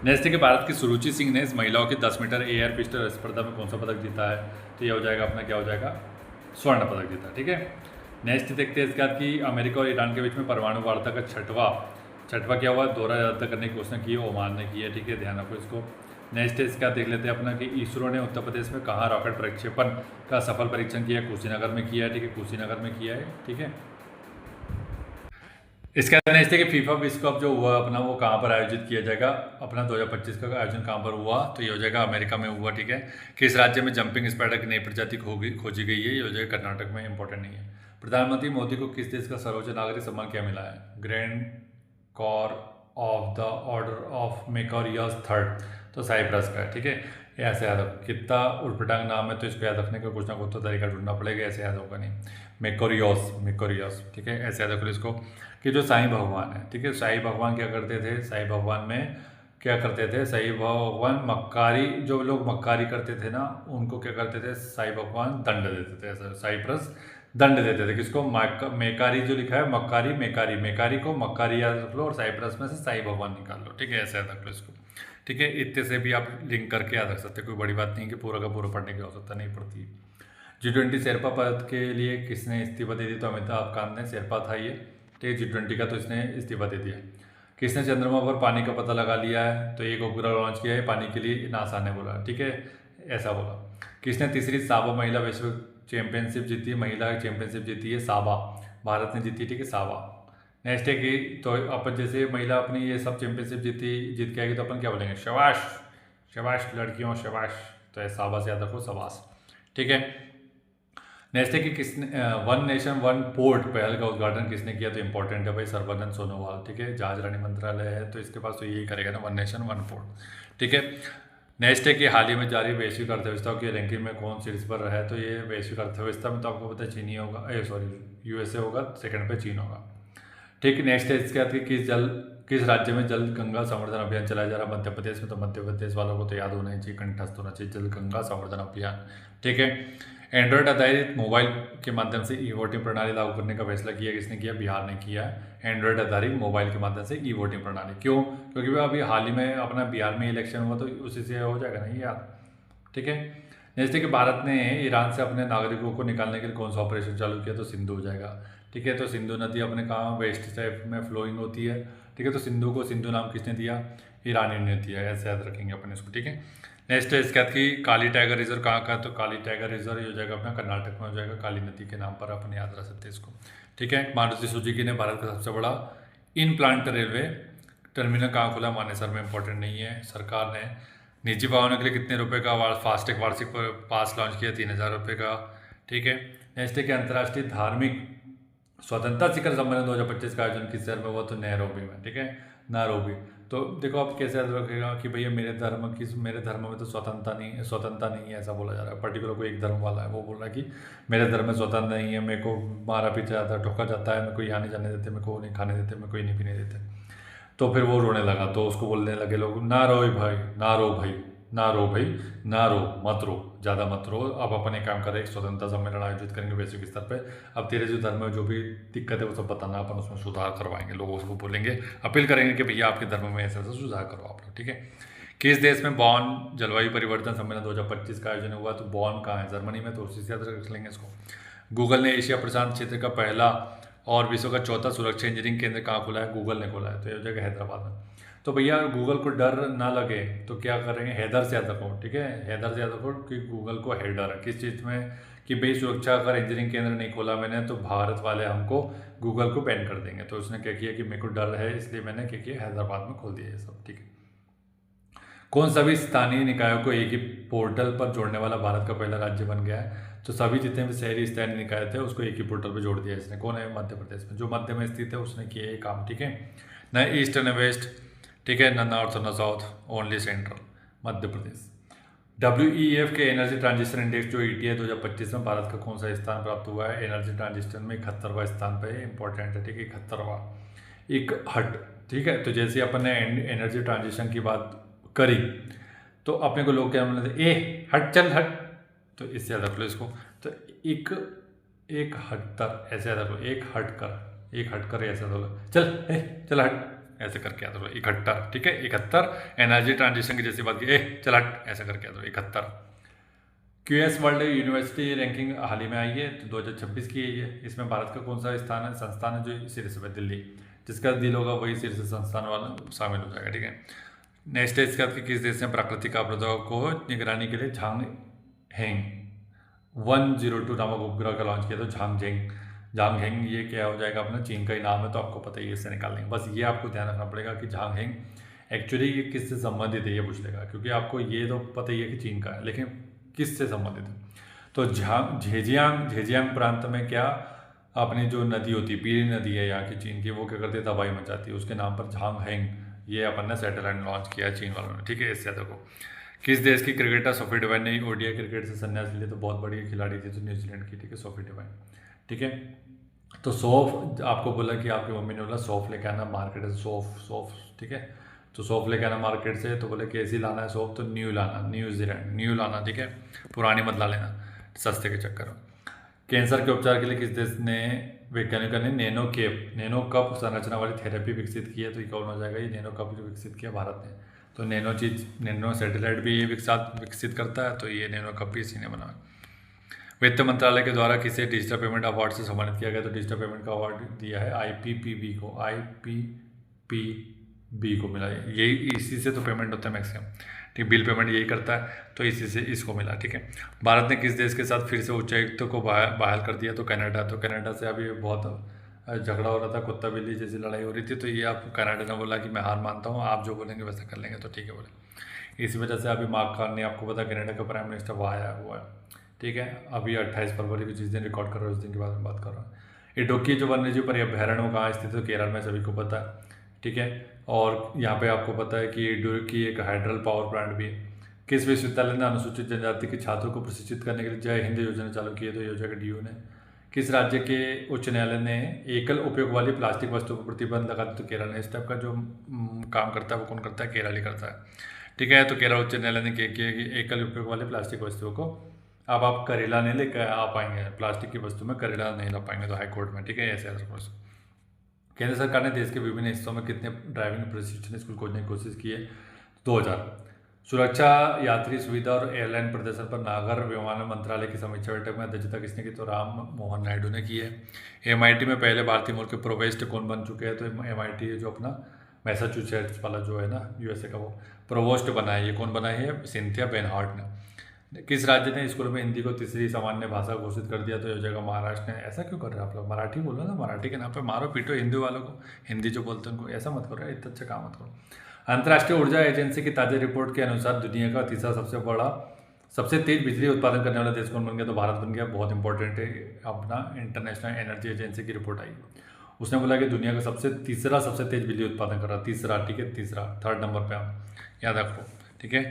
नेक्स्ट है कि भारत की सुरुचि सिंह ने इस महिलाओं की 10 मीटर एयर पिस्टल स्पर्धा में कौन सा पदक जीता है, तो ये हो जाएगा अपना क्या हो जाएगा, स्वर्ण पदक जीता, ठीक है। नेक्स्ट देखते हैं इसके बाद कि अमेरिका और ईरान के बीच में परमाणु वार्ता का छठवा क्या हुआ, दोहरा रद्द करने की घोषणा की है, ओमान ने की है, ठीक है, ध्यान रखो इसको। नेक्स्ट इसका देख लेते हैं अपना कि इसरो ने उत्तर प्रदेश में कहाँ रॉकेट प्रक्षेपण का सफल परीक्षण किया, कुशीनगर में किया है, ठीक है, कुशीनगर में किया है, ठीक है। इसका नेक्स्ट है कि फीफा विश्व कप जो हुआ अपना वो कहाँ पर आयोजित किया जाएगा, अपना 2025 का आयोजन कहाँ पर हुआ, तो ये हो जाएगा अमेरिका में हुआ। ठीक है। किस राज्य में जंपिंग स्पाइडर की नई प्रजाति खोजी गई है, ये हो जाएगा कर्नाटक में, इंपॉर्टेंट नहीं है। प्रधानमंत्री मोदी को किस देश का सर्वोच्च नागरिक सम्मान क्या मिला है, grand cross of the order of Makarios third, तो साइप्रस का है। ठीक है, ये ऐसे याद रखो, कितना उटपटांग नाम है तो इसको याद रखने का कुछ ना कुछ तो तरीका ढूंढना पड़ेगा, ऐसे याद होगा नहीं। मेकोरियस। ठीक है, ऐसे याद रखो इसको कि जो साईं भगवान है, ठीक है, साईं भगवान क्या करते थे, साईं भगवान में क्या करते थे, साईं भगवान मक्कारी, जो लोग मक्कारी करते थे ना उनको क्या करते थे, साईं भगवान दंड देते थे, ऐसा साइप्रस दंड देते थे किसको, मेकारी जो लिखा है मक्कारी, मेकारी को मक्कारी याद रख लो और साइप्रस में से साईं भगवान निकाल लो। ठीक है, ऐसे याद रख लो इसको। ठीक है, इतने से भी आप लिंक करके याद रख सकते, कोई बड़ी बात नहीं कि पूरा का पूरा पढ़ने की आवश्यकता नहीं पड़ती। G20 शेरपा पद के लिए किसने इस्तीफा दे दी, तो अमिताभ कांत ने, शेरपा था ये। ठीक है, G20 का, तो इसने इस्तीफा दे दिया। किसने चंद्रमा पर पानी का पता लगा लिया है, तो एक उपग्रह लॉन्च किया है पानी के लिए, नासा ने बोला। ठीक है, ऐसा बोला। किसने तीसरी साबा महिला विश्व चैंपियनशिप जीती, महिला चैंपियनशिप जीती है, साबा भारत ने जीती। ठीक है, साबा। नेक्स्ट है कि तो अपन जैसे महिला अपनी ये सब चैंपियनशिप जीत के आएगी तो अपन क्या बोलेंगे, शबाश शबाश लड़कियों शबाश, तो ये साबा से याद रखो, शबाश। ठीक है, नेक्स्ट है कि किसने वन नेशन वन पोर्ट पहल का उद्घाटन किसने किया, तो इंपॉर्टेंट है भाई, सर्बानंद सोनोवाल। ठीक है, जहाज रानी मंत्रालय है तो इसके पास तो यही करेगा ना, वन नेशन वन पोर्ट। ठीक है, नेक्स्ट है कि हाल ही में जारी वैश्विक अर्थव्यवस्था की रैंकिंग में कौन शीर्ष पर रहा है, तो ये वैश्विक अर्थव्यवस्था में तो आपको पता है चीनी होगा, यूएसए होगा, सेकंड पे चीन होगा। ठीक, नेक्स्ट है इसके बाद किस राज्य में जल गंगा संवर्धन अभियान चलाया जा रहा है, मध्य प्रदेश में, तो मध्य प्रदेश वालों को तो याद होना चाहिए, कंठस्थ होना चाहिए, जल गंगा संवर्धन अभियान। ठीक है, एंड्रॉयड आधारित मोबाइल के माध्यम से ई वोटिंग प्रणाली लागू करने का फैसला किया, किसने किया, बिहार ने किया है। एंड्रॉयड आधारित मोबाइल के माध्यम से ई वोटिंग प्रणाली, क्यों, क्योंकि अभी हाल ही में अपना बिहार में इलेक्शन हुआ तो उसी से हो जाएगा ना ये याद। ठीक है, जैसे कि भारत ने ईरान से अपने नागरिकों को निकालने के लिए कौन सा ऑपरेशन चालू किया, तो सिंधु हो जाएगा। ठीक है, तो सिंधु नदी अपने कहाँ, वेस्ट साइड में फ्लोइंग होती है। ठीक है, तो सिंधु को सिंधु नाम किसने दिया, ईरानी ने दिया, ऐसे याद रखेंगे अपन इसको। ठीक है, नेक्स्ट है इसके बाद की काली टाइगर रिजर्व कहाँ का, तो काली टाइगर रिजर्व हो जाएगा अपना कर्नाटक में हो जाएगा, काली नदी के नाम पर अपन याद रख सकते हैं इसको। ठीक है, मारुति सुजुकी ने भारत का सबसे बड़ा इन प्लांट रेलवे टर्मिनल कहाँ खोला, मानेसर में, इंपॉर्टेंट नहीं है। सरकार ने निजी वाहनों के लिए कितने रुपए का फास्टैग वार्षिक पास लॉन्च किया, 3000 रुपये का। ठीक है, नेक्स्ट है कि अंतर्राष्ट्रीय धार्मिक स्वतंत्रता शिखर सम्मेलन 2025 का आयोजन किस शहर में हुआ, तो नैरोबी में। ठीक है, नैरोबी। तो देखो आप कैसे याद रखेगा कि भैया मेरे धर्म में तो स्वतंत्रता नहीं है, ऐसा बोला जा रहा है। पर्टिकुलर कोई एक धर्म वाला है वो बोल रहा है कि मेरे धर्म में स्वतंत्र नहीं है, मेरे को मारा पीटा जाता है, ठोका जाता है, मेरे को यहाँ नहीं जाने देते, मेरे को नहीं खाने देते, मेरे को ये नहीं पीने देते। तो फिर वो रोने लगा, तो उसको बोलने लगे लोग, ना रो भाई, ना रो भाई, ना रो भाई, ना रो, मत रो, ज़्यादा मत रो। अब अपन एक काम करें, एक स्वतंत्रता सम्मेलन आयोजित करेंगे वैश्विक स्तर पे। अब तेरे जो धर्म में जो भी दिक्कत है वो सब बताना, अपन उसमें सुधार करवाएंगे, लोगों को बोलेंगे, अपील करेंगे कि भैया आपके धर्म में ऐसा सुधार करो आप लोग। ठीक है, किस देश में बॉन जलवायु परिवर्तन सम्मेलन 2025 का आयोजन हुआ, तो बॉन कहाँ है, जर्मनी में, तो उसी से याद रख लेंगे इसको। गूगल ने एशिया प्रशांत क्षेत्र का पहला और विश्व का चौथा सुरक्षा इंजीनियरिंग केंद्र कहाँ खोला है, गूगल ने खोला है, तो ये हो जाएगा हैदराबाद में। तो भैया गूगल को डर ना लगे तो क्या करेंगे, हैदर से याद रखो। ठीक है, हैदर से याद रखो कि गूगल को हैडर है किस चीज़ में, कि भाई सुरक्षा अगर इंजीनियरिंग केंद्र नहीं खोला मैंने तो भारत वाले हमको गूगल को बैन कर देंगे। तो उसने क्या किया कि मेरे को डर है इसलिए मैंने क्या किया, हैदराबाद में खोल दिया ये सब। ठीक है, कौन सभी स्थानीय निकायों को एक ही पोर्टल पर जोड़ने वाला भारत का पहला राज्य बन गया है, तो सभी जितने भी शहरी स्थानीय निकाय थे उसको एक ही पोर्टल पर जोड़ दिया इसने। कौन है, मध्य प्रदेश में, जो मध्य में स्थित है उसने किया ये काम। ठीक है, न ईस्ट न वेस्ट, ठीक है, न नॉर्थ न south, only central, Madhya Pradesh. WEF के एनर्जी ट्रांजिशन इंडेक्स जो ETI 2025 में भारत का कौन सा स्थान प्राप्त हुआ है, एनर्जी ट्रांजिशन में 71वां स्थान पे, इंपॉर्टेंट है। ठीक है, 71वां, एक हट। ठीक है, तो जैसे अपन ने एनर्जी ट्रांजिशन की बात करी तो अपने को लोग क्या बोलते थे, ए हट चल हट, तो इससे याद रख लो इसको। तो एक हटतर, ऐसे याद रख लो, एक हट कर ऐसा बोलो, चल हट, ऐसे करके याद रखो, 71। ठीक है, 71 एनर्जी ट्रांजिशन की जैसी बात की, चल हट, ऐसा करके याद रखो, 71। QS वर्ल्ड यूनिवर्सिटी रैंकिंग हाल ही में आई है, तो 2026 की है। इसमें भारत का कौन सा संस्थान है जो शीर्ष पे, दिल्ली, जिसका दिल होगा वही शीर्ष संस्थान वाला शामिल हो जाएगा। ठीक है, नेक्स्ट है इसके बाद किस देश ने प्राकृतिक आपदाओं को निगरानी के लिए झांग हेंग 102 नामक उपग्रह का लॉन्च किया, तो झांगझेंग झांग हेंग ये क्या हो जाएगा अपना, चीन का ही नाम है तो आपको पता ही है, इससे निकाल लेंगे। बस ये आपको ध्यान रखना पड़ेगा कि झांग हेंग एक्चुअली ये किससे संबंधित है ये पूछ लेगा, क्योंकि आपको ये तो पता ही है कि चीन का है, लेकिन किससे संबंधित है। तो झेजियांग झेजियांग प्रांत में क्या अपनी जो नदी होती है, पीली नदी है यहाँ की चीन की, वो क्या करती है, तबाही मचाती है, उसके नाम पर झांग हेंग ये अपन ने सैटेलाइट लॉन्च किया है चीन वालों ने, ठीक है। इससे देखो किस देश की क्रिकेटर सोफी डिवाइन ने ओडीआई क्रिकेट से संन्यास लिया, तो बहुत बड़ी खिलाड़ी थी तो न्यूजीलैंड की, ठीक है, सोफी डिवाइन, ठीक है। तो सौंफ आपको बोला कि आपकी मम्मी ने बोला सौंफ लेके आना मार्केट से, सौंफ सौंफ, ठीक है। तो सौंफ लेके आना मार्केट से, तो बोले कैसी लाना है सौंफ, तो न्यू लाना, न्यूजीलैंड न्यू लाना, ठीक है, पुरानी मत ला लेना सस्ते के चक्कर में। कैंसर के उपचार के लिए किस देश ने वैज्ञानिकों ने नैनो कप संरचना वाली थेरेपी विकसित की है, तो ये कौन हो जाएगा, ये नैनो कप जो विकसित किया भारत ने। तो नैनो सैटेलाइट भी ये विकसित करता है, तो ये नैनो कप भी इसी ने बनाया। वित्त मंत्रालय के द्वारा किसे डिजिटल पेमेंट अवार्ड से सम्मानित किया गया, तो डिजिटल पेमेंट का अवार्ड दिया है आईपीपीबी को, आईपीपीबी को मिला है। यही इसी से तो पेमेंट होता है मैक्सिमम, ठीक, बिल पेमेंट यही करता है, तो इसी से इसको मिला, ठीक है। भारत ने किस देश के साथ फिर से उच्चायुक्त को बहाल कर दिया, तो कनाडा। तो कनाडा से अभी बहुत झगड़ा हो रहा था, कुत्ता बिल्ली जैसी लड़ाई हो रही थी, तो ये आप कनाडा ने बोला कि मैं हार मानता हूँ, आप जो बोलेंगे वैसा कर लेंगे, तो ठीक है बोले। इसी वजह से अभी मार्क कार्नी, आपको पता कनाडा का प्राइम मिनिस्टर वहाँ आया हुआ है, ठीक है। अभी 28 फरवरी को जिस दिन रिकॉर्ड कर रहा हूँ उस दिन के बाद में बात कर रहा हूँ। इडुक्की जो वन्यजीव अभ्यारण्य वो कहाँ स्थित है, तो केरल में, सभी को पता है, ठीक है। और यहाँ पे आपको पता है कि इडुक्की एक हाइड्रल पावर प्लांट भी है। किस विश्वविद्यालय ने अनुसूचित जनजाति के छात्रों को प्रशिक्षित करने के लिए जय हिंद योजना चालू की है, तो योजना डीयू ने। किस राज्य के उच्च न्यायालय ने एकल उपयोग वाली प्लास्टिक वस्तुओं पर प्रतिबंध लगा दिया, तो केरल ने। इस टाइप का जो काम करता है वो कौन करता है, केरल ही करता है, ठीक है। तो केरल उच्च न्यायालय ने क्या किया कि एकल उपयोग वाले प्लास्टिक वस्तुओं को, अब आप करेला नहीं लेकर आ पाएंगे, प्लास्टिक की वस्तु में करेला नहीं ला पाएंगे, तो हाई कोर्ट में, ठीक है, ऐसे केंद्र सरकार ने देश के विभिन्न हिस्सों में कितने ड्राइविंग प्रशिक्षण स्कूल खोलने की कोशिश की है, 2000। सुरक्षा, यात्री सुविधा और एयरलाइन प्रदर्शन पर नागर विमानन मंत्रालय की समीक्षा बैठक में अध्यक्षता किसने की, तो राम मोहन नायडू ने की है। एमआईटी में पहले भारतीय मूल के प्रोवेस्ट कौन बन चुके हैं, तो एमआईटी जो अपना मैसाचुसेट्स वाला जो है ना यूएसए का, वो प्रोवोस्ट बना है, ये कौन बना है, सिंथिया बेनहार्ट ने। किस राज्य ने स्कूल में हिंदी को तीसरी सामान्य भाषा घोषित कर दिया, तो ये जगह महाराष्ट्र ने। ऐसा क्यों कर रहे हैं आप लोग, मराठी बोलो ना, मराठी के नाम पे मारो पीटो हिंदी वालों को, हिंदी जो बोलते हैं उनको, ऐसा मत करो, इतना अच्छा काम मत करो। अंतर्राष्ट्रीय ऊर्जा एजेंसी की ताज़ा रिपोर्ट के अनुसार दुनिया का तीसरा सबसे तेज बिजली उत्पादन करने वाला देश कौन बन गया, तो भारत बन गया। बहुत इंपॉर्टेंट है, अपना इंटरनेशनल एनर्जी एजेंसी की रिपोर्ट आई, उसने बोला कि दुनिया का सबसे तेज बिजली उत्पादन कर रहा, तीसरा, ठीक है, तीसरा, थर्ड नंबर पे हम याद रखो, ठीक है।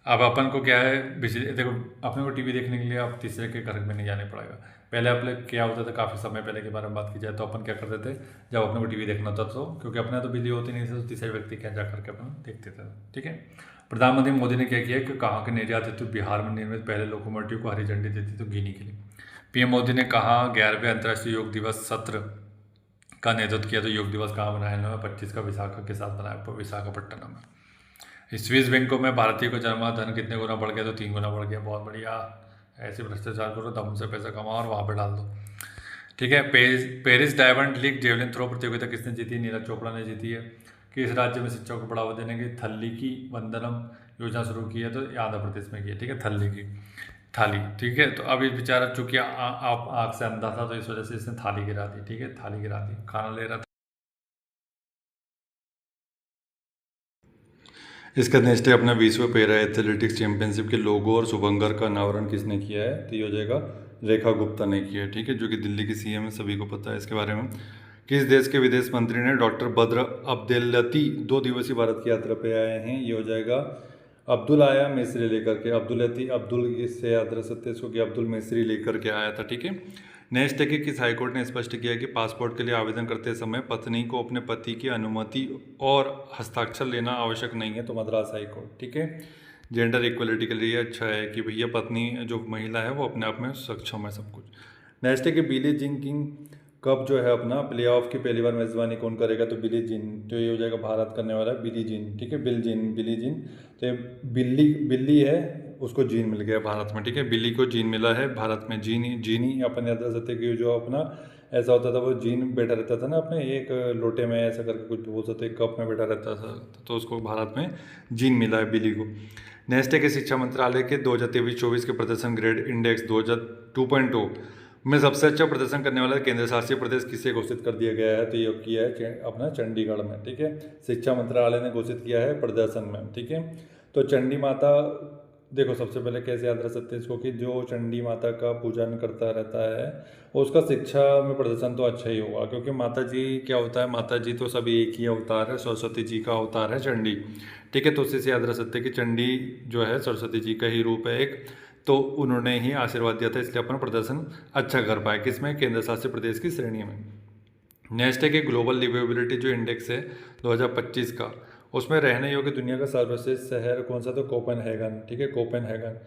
अब अपन को क्या है, बिजली देखो, अपने को टीवी देखने के लिए आप तीसरे के घर में नहीं जाने पड़ेगा। पहले अपने क्या होता था, काफ़ी समय पहले के बारे में बात की जाए तो अपन क्या करते थे, जब अपने को टीवी देखना था तो, क्योंकि अपने तो बिजली होती नहीं थी, तो तीसरे व्यक्ति क्या जा करके अपन देखते थे, ठीक है। प्रधानमंत्री मोदी ने क्या किया कि कहाँ के निर्यात हेतु बिहार में निर्मित पहले लोकोमोटिव को हरी झंडी दी थी, तो गिनी के लिए। पीएम मोदी ने कहा 11वें अंतर्राष्ट्रीय योग दिवस सत्र का नेतृत्व किया, तो योग दिवस कहाँ बनाया इन्होंने, 25 का विशाखा के साथ बनाया, विशाखापट्टनम में। स्विस बैंकों में भारतीय को जमा धन कितने गुना बढ़ गया, तो 3 गुना बढ़ गया, बहुत बढ़िया। ऐसे भ्रष्टाचार करो, दम से पैसा कमाओ और वहाँ पे डाल दो, ठीक है। Paris Diamond League javelin throw प्रतियोगिता किसने जीती, नीरज चोपड़ा ने जीती है। किस राज्य में शिक्षा को बढ़ावा देने की थल्ली की वंदनम योजना शुरू की है, तो आंध्र प्रदेश में की है, ठीक है, थल्ली की थाली, ठीक है। तो अब इस बेचारा चूंकि आप आँख से अंधा था, तो इस वजह से इसने थाली गिरा दी, ठीक है, थाली गिरा दी, खाना ले रहा था। इसका नेक्स्ट है अपना 20वें पैरा एथलेटिक्स चैंपियनशिप के लोगो और शुभंकर का अनावरण किसने किया है, तो ये हो जाएगा रेखा गुप्ता ने किया है, ठीक है, जो कि दिल्ली की सीएम है, सभी को पता है इसके बारे में। किस देश के विदेश मंत्री ने डॉक्टर बद्र अब्देलती 2 दिवसीय भारत की यात्रा पे आए हैं, ये हो जाएगा अब्दुल आया मिस्री लेकर के, अब्दुल से याद रख सकते इसको कि अब्दुल मिस्री लेकर के आया था, ठीक है। नेक्स्ट है कि किस हाईकोर्ट ने स्पष्ट किया कि पासपोर्ट के लिए आवेदन करते समय पत्नी को अपने पति की अनुमति और हस्ताक्षर लेना आवश्यक नहीं है, तो मद्रास हाईकोर्ट, ठीक है। जेंडर इक्वलिटी के लिए अच्छा है कि भैया पत्नी जो महिला है वो अपने आप में सक्षम है सब कुछ। नेक्स्ट है कि बिली जिन किंग कप जो है अपना प्ले ऑफ की पहली बार मेजबानी कौन करेगा, तो बिली जिन, तो ये हो जाएगा भारत करने वाला है, बिली जिन, ठीक है, बिली जिन। तो ये बिल्ली है, उसको जीन मिल गया भारत में, ठीक है, बिल्ली को जीन मिला है भारत में। जीनी अपन याद रख सकते कि जो अपना ऐसा होता था, वो जीन बैठा रहता था ना अपने एक लोटे में ऐसा करके कुछ बोल सकते, कप में बैठा रहता था, तो उसको भारत में जीन मिला है बिल्ली को। नेक्स्ट है कि शिक्षा मंत्रालय के 2023-24 के प्रदर्शन ग्रेड इंडेक्स 2.2 में सबसे अच्छा प्रदर्शन करने वाला केंद्र शासित प्रदेश किसे घोषित कर दिया गया है? तो ये किया है अपना चंडीगढ़ में, ठीक है। शिक्षा मंत्रालय ने घोषित किया है प्रदर्शन में, ठीक है। तो चंडी माता, देखो सबसे पहले कैसे याद रख सकते हैं इसको कि जो चंडी माता का पूजन करता रहता है उसका शिक्षा में प्रदर्शन तो अच्छा ही होगा, क्योंकि माता जी क्या होता है, माता जी तो सभी एक ही अवतार है, सरस्वती जी का अवतार है चंडी, ठीक है। तो उसी से याद रख सकते हैं कि चंडी जो है सरस्वती जी का ही रूप है एक, तो उन्होंने ही आशीर्वाद दिया था, इसलिए अपना प्रदर्शन अच्छा कर पाए किसमें, केंद्र शासित प्रदेश की श्रेणी में। नेक्स्ट है कि ग्लोबल लिवेबिलिटी जो इंडेक्स है 2025 का, उसमें रहने योग्य दुनिया का सर्वश्रेष्ठ शहर कौन सा, तो कोपेनहेगन, ठीक है, कोपेनहेगन।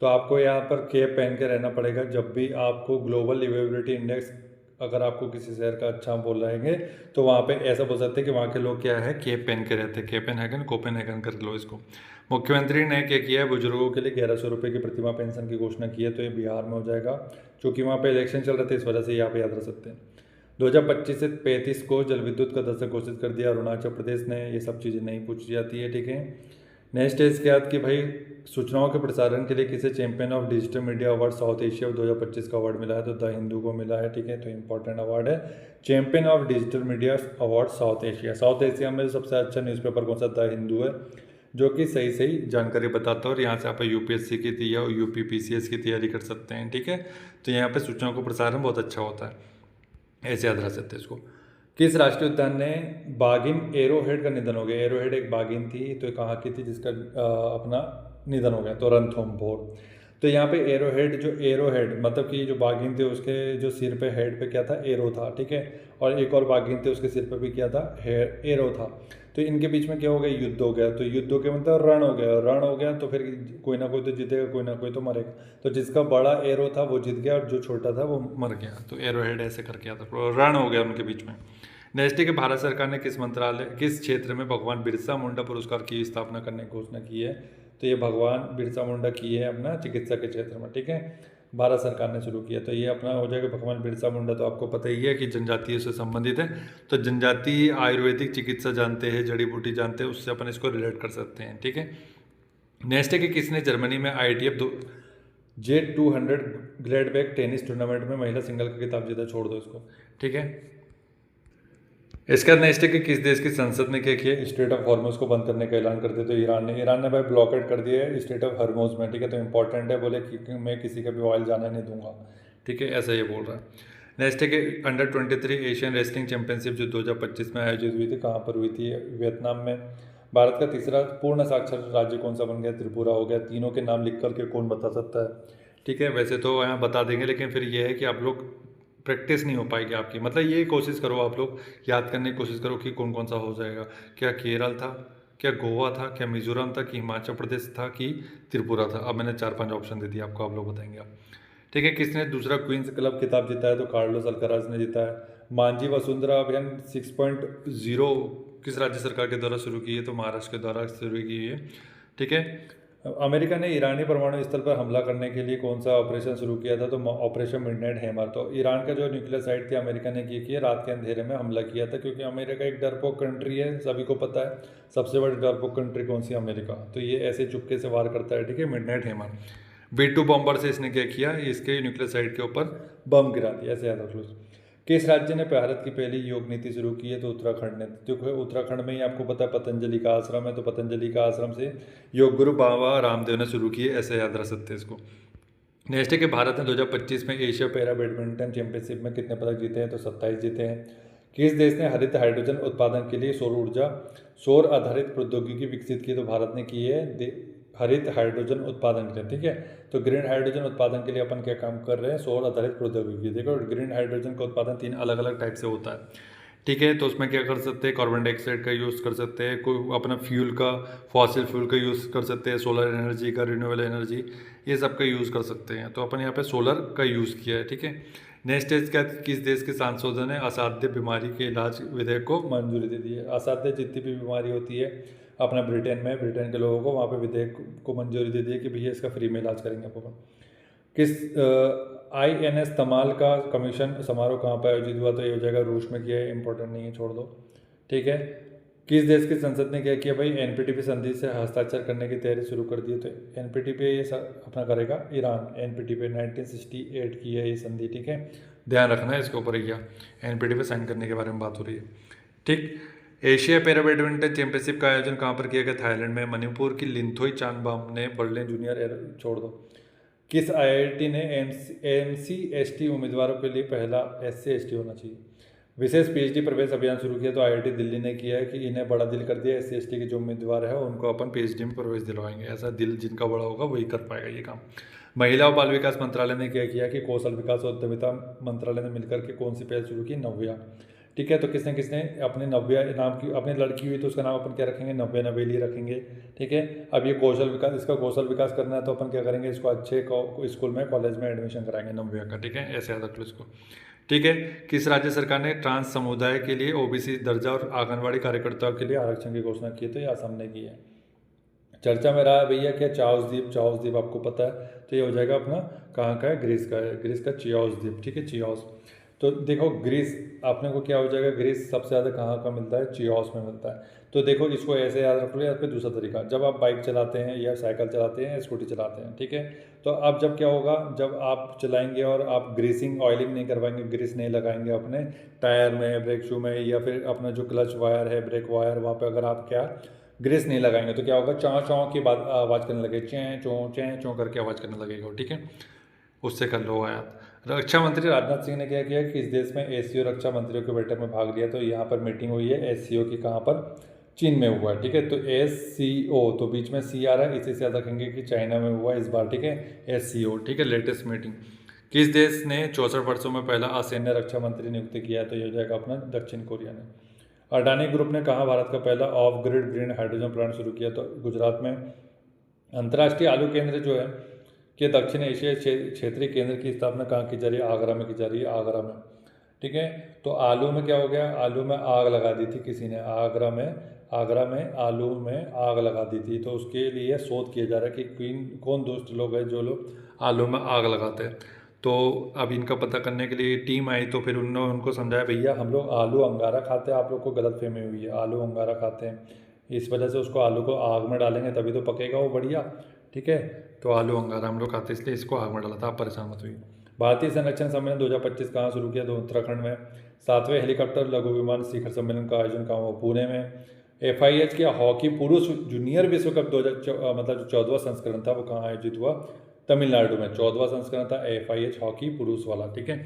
तो आपको यहाँ पर कैप पहन के रहना पड़ेगा जब भी आपको ग्लोबल लिवेबिलिटी इंडेक्स, अगर आपको किसी शहर का अच्छा बोल रहेंगे तो वहाँ पे ऐसा बोल सकते हैं कि वहाँ के लोग क्या है, कैप पहन के रहते हैं, कोपेनहेगन कोपेनहेगन कर लो इसको। मुख्यमंत्री ने क्या किया है, बुजुर्गों के लिए 1100 रुपये की प्रतिमाह पेंशन की घोषणा की है, तो ये बिहार में हो जाएगा, क्योंकि वहाँ पे इलेक्शन चल रहे थे, इस वजह से यहाँ पे याद रख सकते हैं। 2025 से 35 को जल विद्युत का दशक घोषित कर दिया अरुणाचल प्रदेश ने, ये सब चीज़ें नहीं पूछी जाती है, ठीक है। नेक्स्ट है इसके बाद कि भाई सूचनाओं के प्रसारण के लिए किसे champion of digital media award south Asia 2025 का अवार्ड मिला है, तो द हिंदू को मिला है, ठीक है। तो इंपॉर्टेंट अवार्ड है champion of digital media award south Asia. South Asia में सबसे अच्छा न्यूज़पेपर कौन सा, द हिंदू है, जो कि सही सही जानकारी बताता है, और यहाँ से आप यूपीएससी की या यूपी पीसीएस की तैयारी कर सकते हैं, ठीक है। तो यहाँ पे सूचनाओं का प्रसारण बहुत अच्छा होता है, ऐसे याद रख सकते हैं इसको। किस राष्ट्रीय उद्यान ने बाघिन एरोहेड का निधन हो गया, एरोहेड एक बाघिन थी, तो कहाँ की थी जिसका अपना निधन हो गया, तो रणथंभौर। तो यहाँ पे एरोहेड, जो एरोहेड मतलब कि जो बाघिन थे उसके जो सिर पे हेड पे क्या था, एरो था, ठीक है। और एक और बाघिन थे उसके सिर पे भी क्या था, एरो था। तो इनके बीच में क्या हो गया, युद्ध हो गया, तो युद्ध के मतलब रण हो गया, रण हो गया तो फिर कोई ना कोई तो जीतेगा, कोई ना कोई तो मरेगा। तो जिसका बड़ा एरो था वो जीत गया और जो छोटा था वो मर गया, तो एरोहेड ऐसे करके आता, रण हो गया उनके बीच में। नेक्स्ट है कि भारत सरकार ने किस मंत्रालय, किस क्षेत्र में भगवान बिरसा मुंडा पुरस्कार की स्थापना करने की घोषणा की है, तो ये भगवान बिरसा मुंडा की है अपना चिकित्सा के क्षेत्र में, ठीक है। भारत सरकार ने शुरू किया, तो ये अपना हो जाएगा भगवान बिरसा मुंडा। तो आपको पता ही है कि जनजातीय से संबंधित है, तो जनजातीय आयुर्वेदिक चिकित्सा जानते हैं, जड़ी बूटी जानते हैं, उससे अपन इसको रिलेट कर सकते हैं, ठीक है। नेक्स्ट है कि किसने जर्मनी में ITF J200 great back tennis tournament में महिला सिंगल का खिताब जीता, छोड़ दो इसको, ठीक है। इसके बाद नेक्स्ट है कि किस देश की संसद ने क्या किया, स्टेट ऑफ हॉर्मोज को बंद करने का ऐलान कर दिया, तो ईरान ने भाई ब्लॉकेट कर दिया है स्टेट ऑफ हॉर्मोज में, ठीक है। तो इंपॉर्टेंट है, बोले कि मैं किसी का भी ऑयल जाने नहीं दूंगा, ठीक है, ऐसा ये बोल रहा है। नेक्स्ट है कि अंडर 23 एशियन रेसलिंग चैंपियनशिप जो 2025 में आयोजित हुई थी, कहाँ पर हुई थी, वियतनाम में। भारत का तीसरा पूर्ण साक्षर राज्य कौन सा बन गया, त्रिपुरा हो गया। तीनों के नाम लिख करके कौन बता सकता है, ठीक है। वैसे तो यहाँ बता देंगे, लेकिन फिर ये है कि आप लोग प्रैक्टिस नहीं हो पाएगी आपकी, मतलब ये कोशिश करो, आप लोग याद करने की कोशिश करो कि कौन कौन सा हो जाएगा, क्या केरल था, क्या गोवा था, क्या मिजोरम था, कि हिमाचल प्रदेश था, कि त्रिपुरा था। अब मैंने 4-5 ऑप्शन दे दिए आपको, आप लोग बताएंगे आप, ठीक है। किसने दूसरा क्वींस क्लब खिताब जीता है, तो कार्लोस अल्काराज ने जीता है। मांझी वसुंधरा अभियान 6.0 किस राज्य सरकार के द्वारा शुरू की है, तो महाराष्ट्र के द्वारा शुरू की है, ठीक है। अमेरिका ने ईरानी परमाणु स्थल पर हमला करने के लिए कौन सा ऑपरेशन शुरू किया था, तो ऑपरेशन मिडनाइट हैमर। तो ईरान का जो न्यूक्लियर साइट थी अमेरिका ने किया रात के अंधेरे में हमला किया था, क्योंकि अमेरिका एक डरपोक कंट्री है, सभी को पता है सबसे बड़ी डरपोक कंट्री कौन सी, अमेरिका। तो ये ऐसे चुपके से वार करता है, ठीक है, मिडनाइट हैमर। B2 बॉम्बर से इसने क्या किया, इसके न्यूक्लियर साइट के ऊपर बम गिरा दिया, ऐसे याद रख लो। किस राज्य ने भारत की पहली योग नीति शुरू की है, तो उत्तराखंड ने। देखो उत्तराखंड में ही आपको पता है पतंजलि का आश्रम है, तो पतंजलि का आश्रम से योग गुरु बाबा रामदेव ने शुरू की है, ऐसे याद रख सकते हैं इसको। नेक्स्ट है कि भारत ने 2025 में एशिया पैरा बैडमिंटन चैंपियनशिप में कितने पदक जीते हैं, तो 27 जीते हैं। किस देश ने हरित हाइड्रोजन उत्पादन के लिए सौर आधारित प्रौद्योगिकी विकसित की, तो भारत ने की है हरित हाइड्रोजन उत्पादन के लिए, ठीक है। तो ग्रीन हाइड्रोजन उत्पादन के लिए अपन क्या काम कर रहे हैं, सौर आधारित प्रौद्योगिकी। देखो ग्रीन हाइड्रोजन का उत्पादन 3 अलग अलग टाइप से होता है, ठीक है। तो उसमें क्या कर सकते हैं, कार्बन डाइऑक्साइड का यूज़ कर सकते हैं, कोई अपना फ्यूल का, फॉसिल फ्यूल का यूज़ कर सकते हैं, सोलर एनर्जी का, रिन्यूएबल एनर्जी, ये सब का यूज़ कर सकते हैं। तो अपन यहाँ पे सोलर का यूज़ किया है, ठीक है। नेक्स्ट स्टेज क्या, किस देश के सांसदों ने असाध्य बीमारी के इलाज विधेयक को मंजूरी दे दी है। असाध्य जितनी भी बीमारी होती है अपना ब्रिटेन में, ब्रिटेन के लोगों को वहाँ पे विधेयक को मंजूरी दे दी है कि भैया इसका फ्री में इलाज करेंगे अपन। किस INS तमाल का कमीशन समारोह कहाँ पर आयोजित हुआ, तो ये हो जाएगा रूस में किया है, इंपॉर्टेंट नहीं है, छोड़ दो, ठीक है। किस देश की संसद ने क्या किया भाई, एनपीटीपी संधि से हस्ताक्षर करने की तैयारी शुरू कर दी है। तो एनपीटीपी ये अपना करेगा ईरान। एनपीटीपी 1968 की है ये संधि, ठीक है, ध्यान रखना है इसके ऊपर। या एनपीटीपी साइन करने के बारे में बात हो रही है, ठीक। एशिया पैरा बैडमिंटन चैंपियनशिप का आयोजन कहाँ पर किया गया, थाईलैंड में। मणिपुर की लिंथोई चांगबाम ने बर्लिन जूनियर छोड़ दो। किस आईआईटी ने एमसीएसटी उम्मीदवारों के लिए पहला SC/ST होना चाहिए विशेष पीएचडी प्रवेश अभियान शुरू किया। तो आईआईटी दिल्ली ने किया है कि इन्हें बड़ा दिल कर दिया, SC/ST के जो उम्मीदवार है उनको अपन पीएचडी में प्रवेश दिलवाएंगे। ऐसा दिल जिनका बड़ा होगा वही कर पाएगा ये काम। महिला और बाल विकास मंत्रालय ने क्या किया कि कौशल विकास और उद्यमिता मंत्रालय ने मिलकर के कौन सी पहल शुरू की, नव्या, ठीक है। तो किसने किसने अपनी नव्या नाम की अपनी लड़की हुई तो उसका नाम अपन क्या रखेंगे, नव्या नवेली रखेंगे, ठीक है। अब ये कौशल विकास, इसका कौशल विकास करना है तो अपन क्या करेंगे, इसको अच्छे स्कूल में कॉलेज में एडमिशन कराएंगे नव्या का, ठीक है, ऐसे याद रख लो इसको, ठीक है। किस राज्य सरकार ने ट्रांस समुदाय के लिए OBC दर्जा और आंगनबाड़ी कार्यकर्ताओं के लिए आरक्षण की घोषणा की है, तो ये असम ने की है। चर्चा में रहा है भैया क्या, चाओस द्वीप। चाओस द्वीप आपको पता है, तो ये हो जाएगा अपना कहाँ का है, ग्रीस का है, ग्रीस का चियोस द्वीप, ठीक है, चियोस। तो देखो ग्रीस अपने को क्या हो जाएगा, ग्रीस सबसे ज़्यादा कहाँ का मिलता है, चियोस में मिलता है। तो देखो इसको ऐसे याद रख लो। या फिर दूसरा तरीका, जब आप बाइक चलाते हैं या साइकिल चलाते हैं या स्कूटी चलाते हैं, ठीक है, तो अब जब क्या होगा, जब आप चलाएंगे और आप ग्रीसिंग ऑयलिंग नहीं करवाएंगे, ग्रीस नहीं लगाएंगे अपने टायर में, ब्रेक शू में, या फिर अपना जो क्लच वायर है, ब्रेक वायर, वहाँ पर अगर आप क्या ग्रीस नहीं लगाएंगे तो क्या होगा, चाँ चाँ की बात आवाज़ करने लगे, चैं चों करके आवाज़ करने लगेगा, ठीक है, उससे कर लो याद। रक्षा मंत्री राजनाथ सिंह ने क्या किया कि इस देश में SCO रक्षा मंत्रियों की बैठक में भाग लिया। तो यहाँ पर मीटिंग हुई है SCO की, कहाँ पर, चीन में हुआ है, ठीक है। तो SCO तो बीच में C आ रहा है, इसे से याद रखेंगे कि चाइना में हुआ इस बार, ठीक है, SCO, ठीक है, लेटेस्ट मीटिंग। किस देश ने 64 वर्षों में पहला असैन्य रक्षा मंत्री नियुक्त किया है, तो ये हो जाएगा अपना दक्षिण कोरिया ने। अडानी ग्रुप ने कहाँ भारत का पहला of grid green hydrogen plant शुरू किया, तो गुजरात में। अंतर्राष्ट्रीय आलू केंद्र जो है कि दक्षिण एशिया क्षेत्रीय केंद्र की स्थापना कहाँ की जा रही है, आगरा में की जा रही है, आगरा में, ठीक है। तो आलू में क्या हो गया, आलू में आग लगा दी थी किसी ने, आगरा में आलू में आग लगा दी थी। तो उसके लिए शोध किया जा रहा है कि कौन दुष्ट लोग हैं जो लोग आलू में आग लगाते हैं। तो अब इनका पता करने के लिए टीम आई, तो फिर उन्होंने उनको समझाया भैया हम लोग आलू अंगारा खाते हैं, आप लोग को गलतफहमी हुई है, आलू अंगारा खाते हैं, इस वजह से उसको आलू को आग में डालेंगे तभी तो पकेगा वो बढ़िया, ठीक है। तो आलू अंगारा हम लोग खाते हैं इसलिए इसको आग में डाला था, आप परेशान मत हुई। भारतीय संरक्षण सम्मेलन 2025 कहाँ शुरू किया, तो उत्तराखंड में। 7वें हेलीकॉप्टर लघु विमान शिखर सम्मेलन का आयोजन कहाँ हुआ, पुणे में। FIH के हॉकी पुरुष जूनियर विश्व कप 2014 मतलब जो 14वां संस्करण था वो कहाँ आयोजित हुआ, तमिलनाडु में। 14वां संस्करण था FIH हॉकी पुरुष वाला, ठीक है।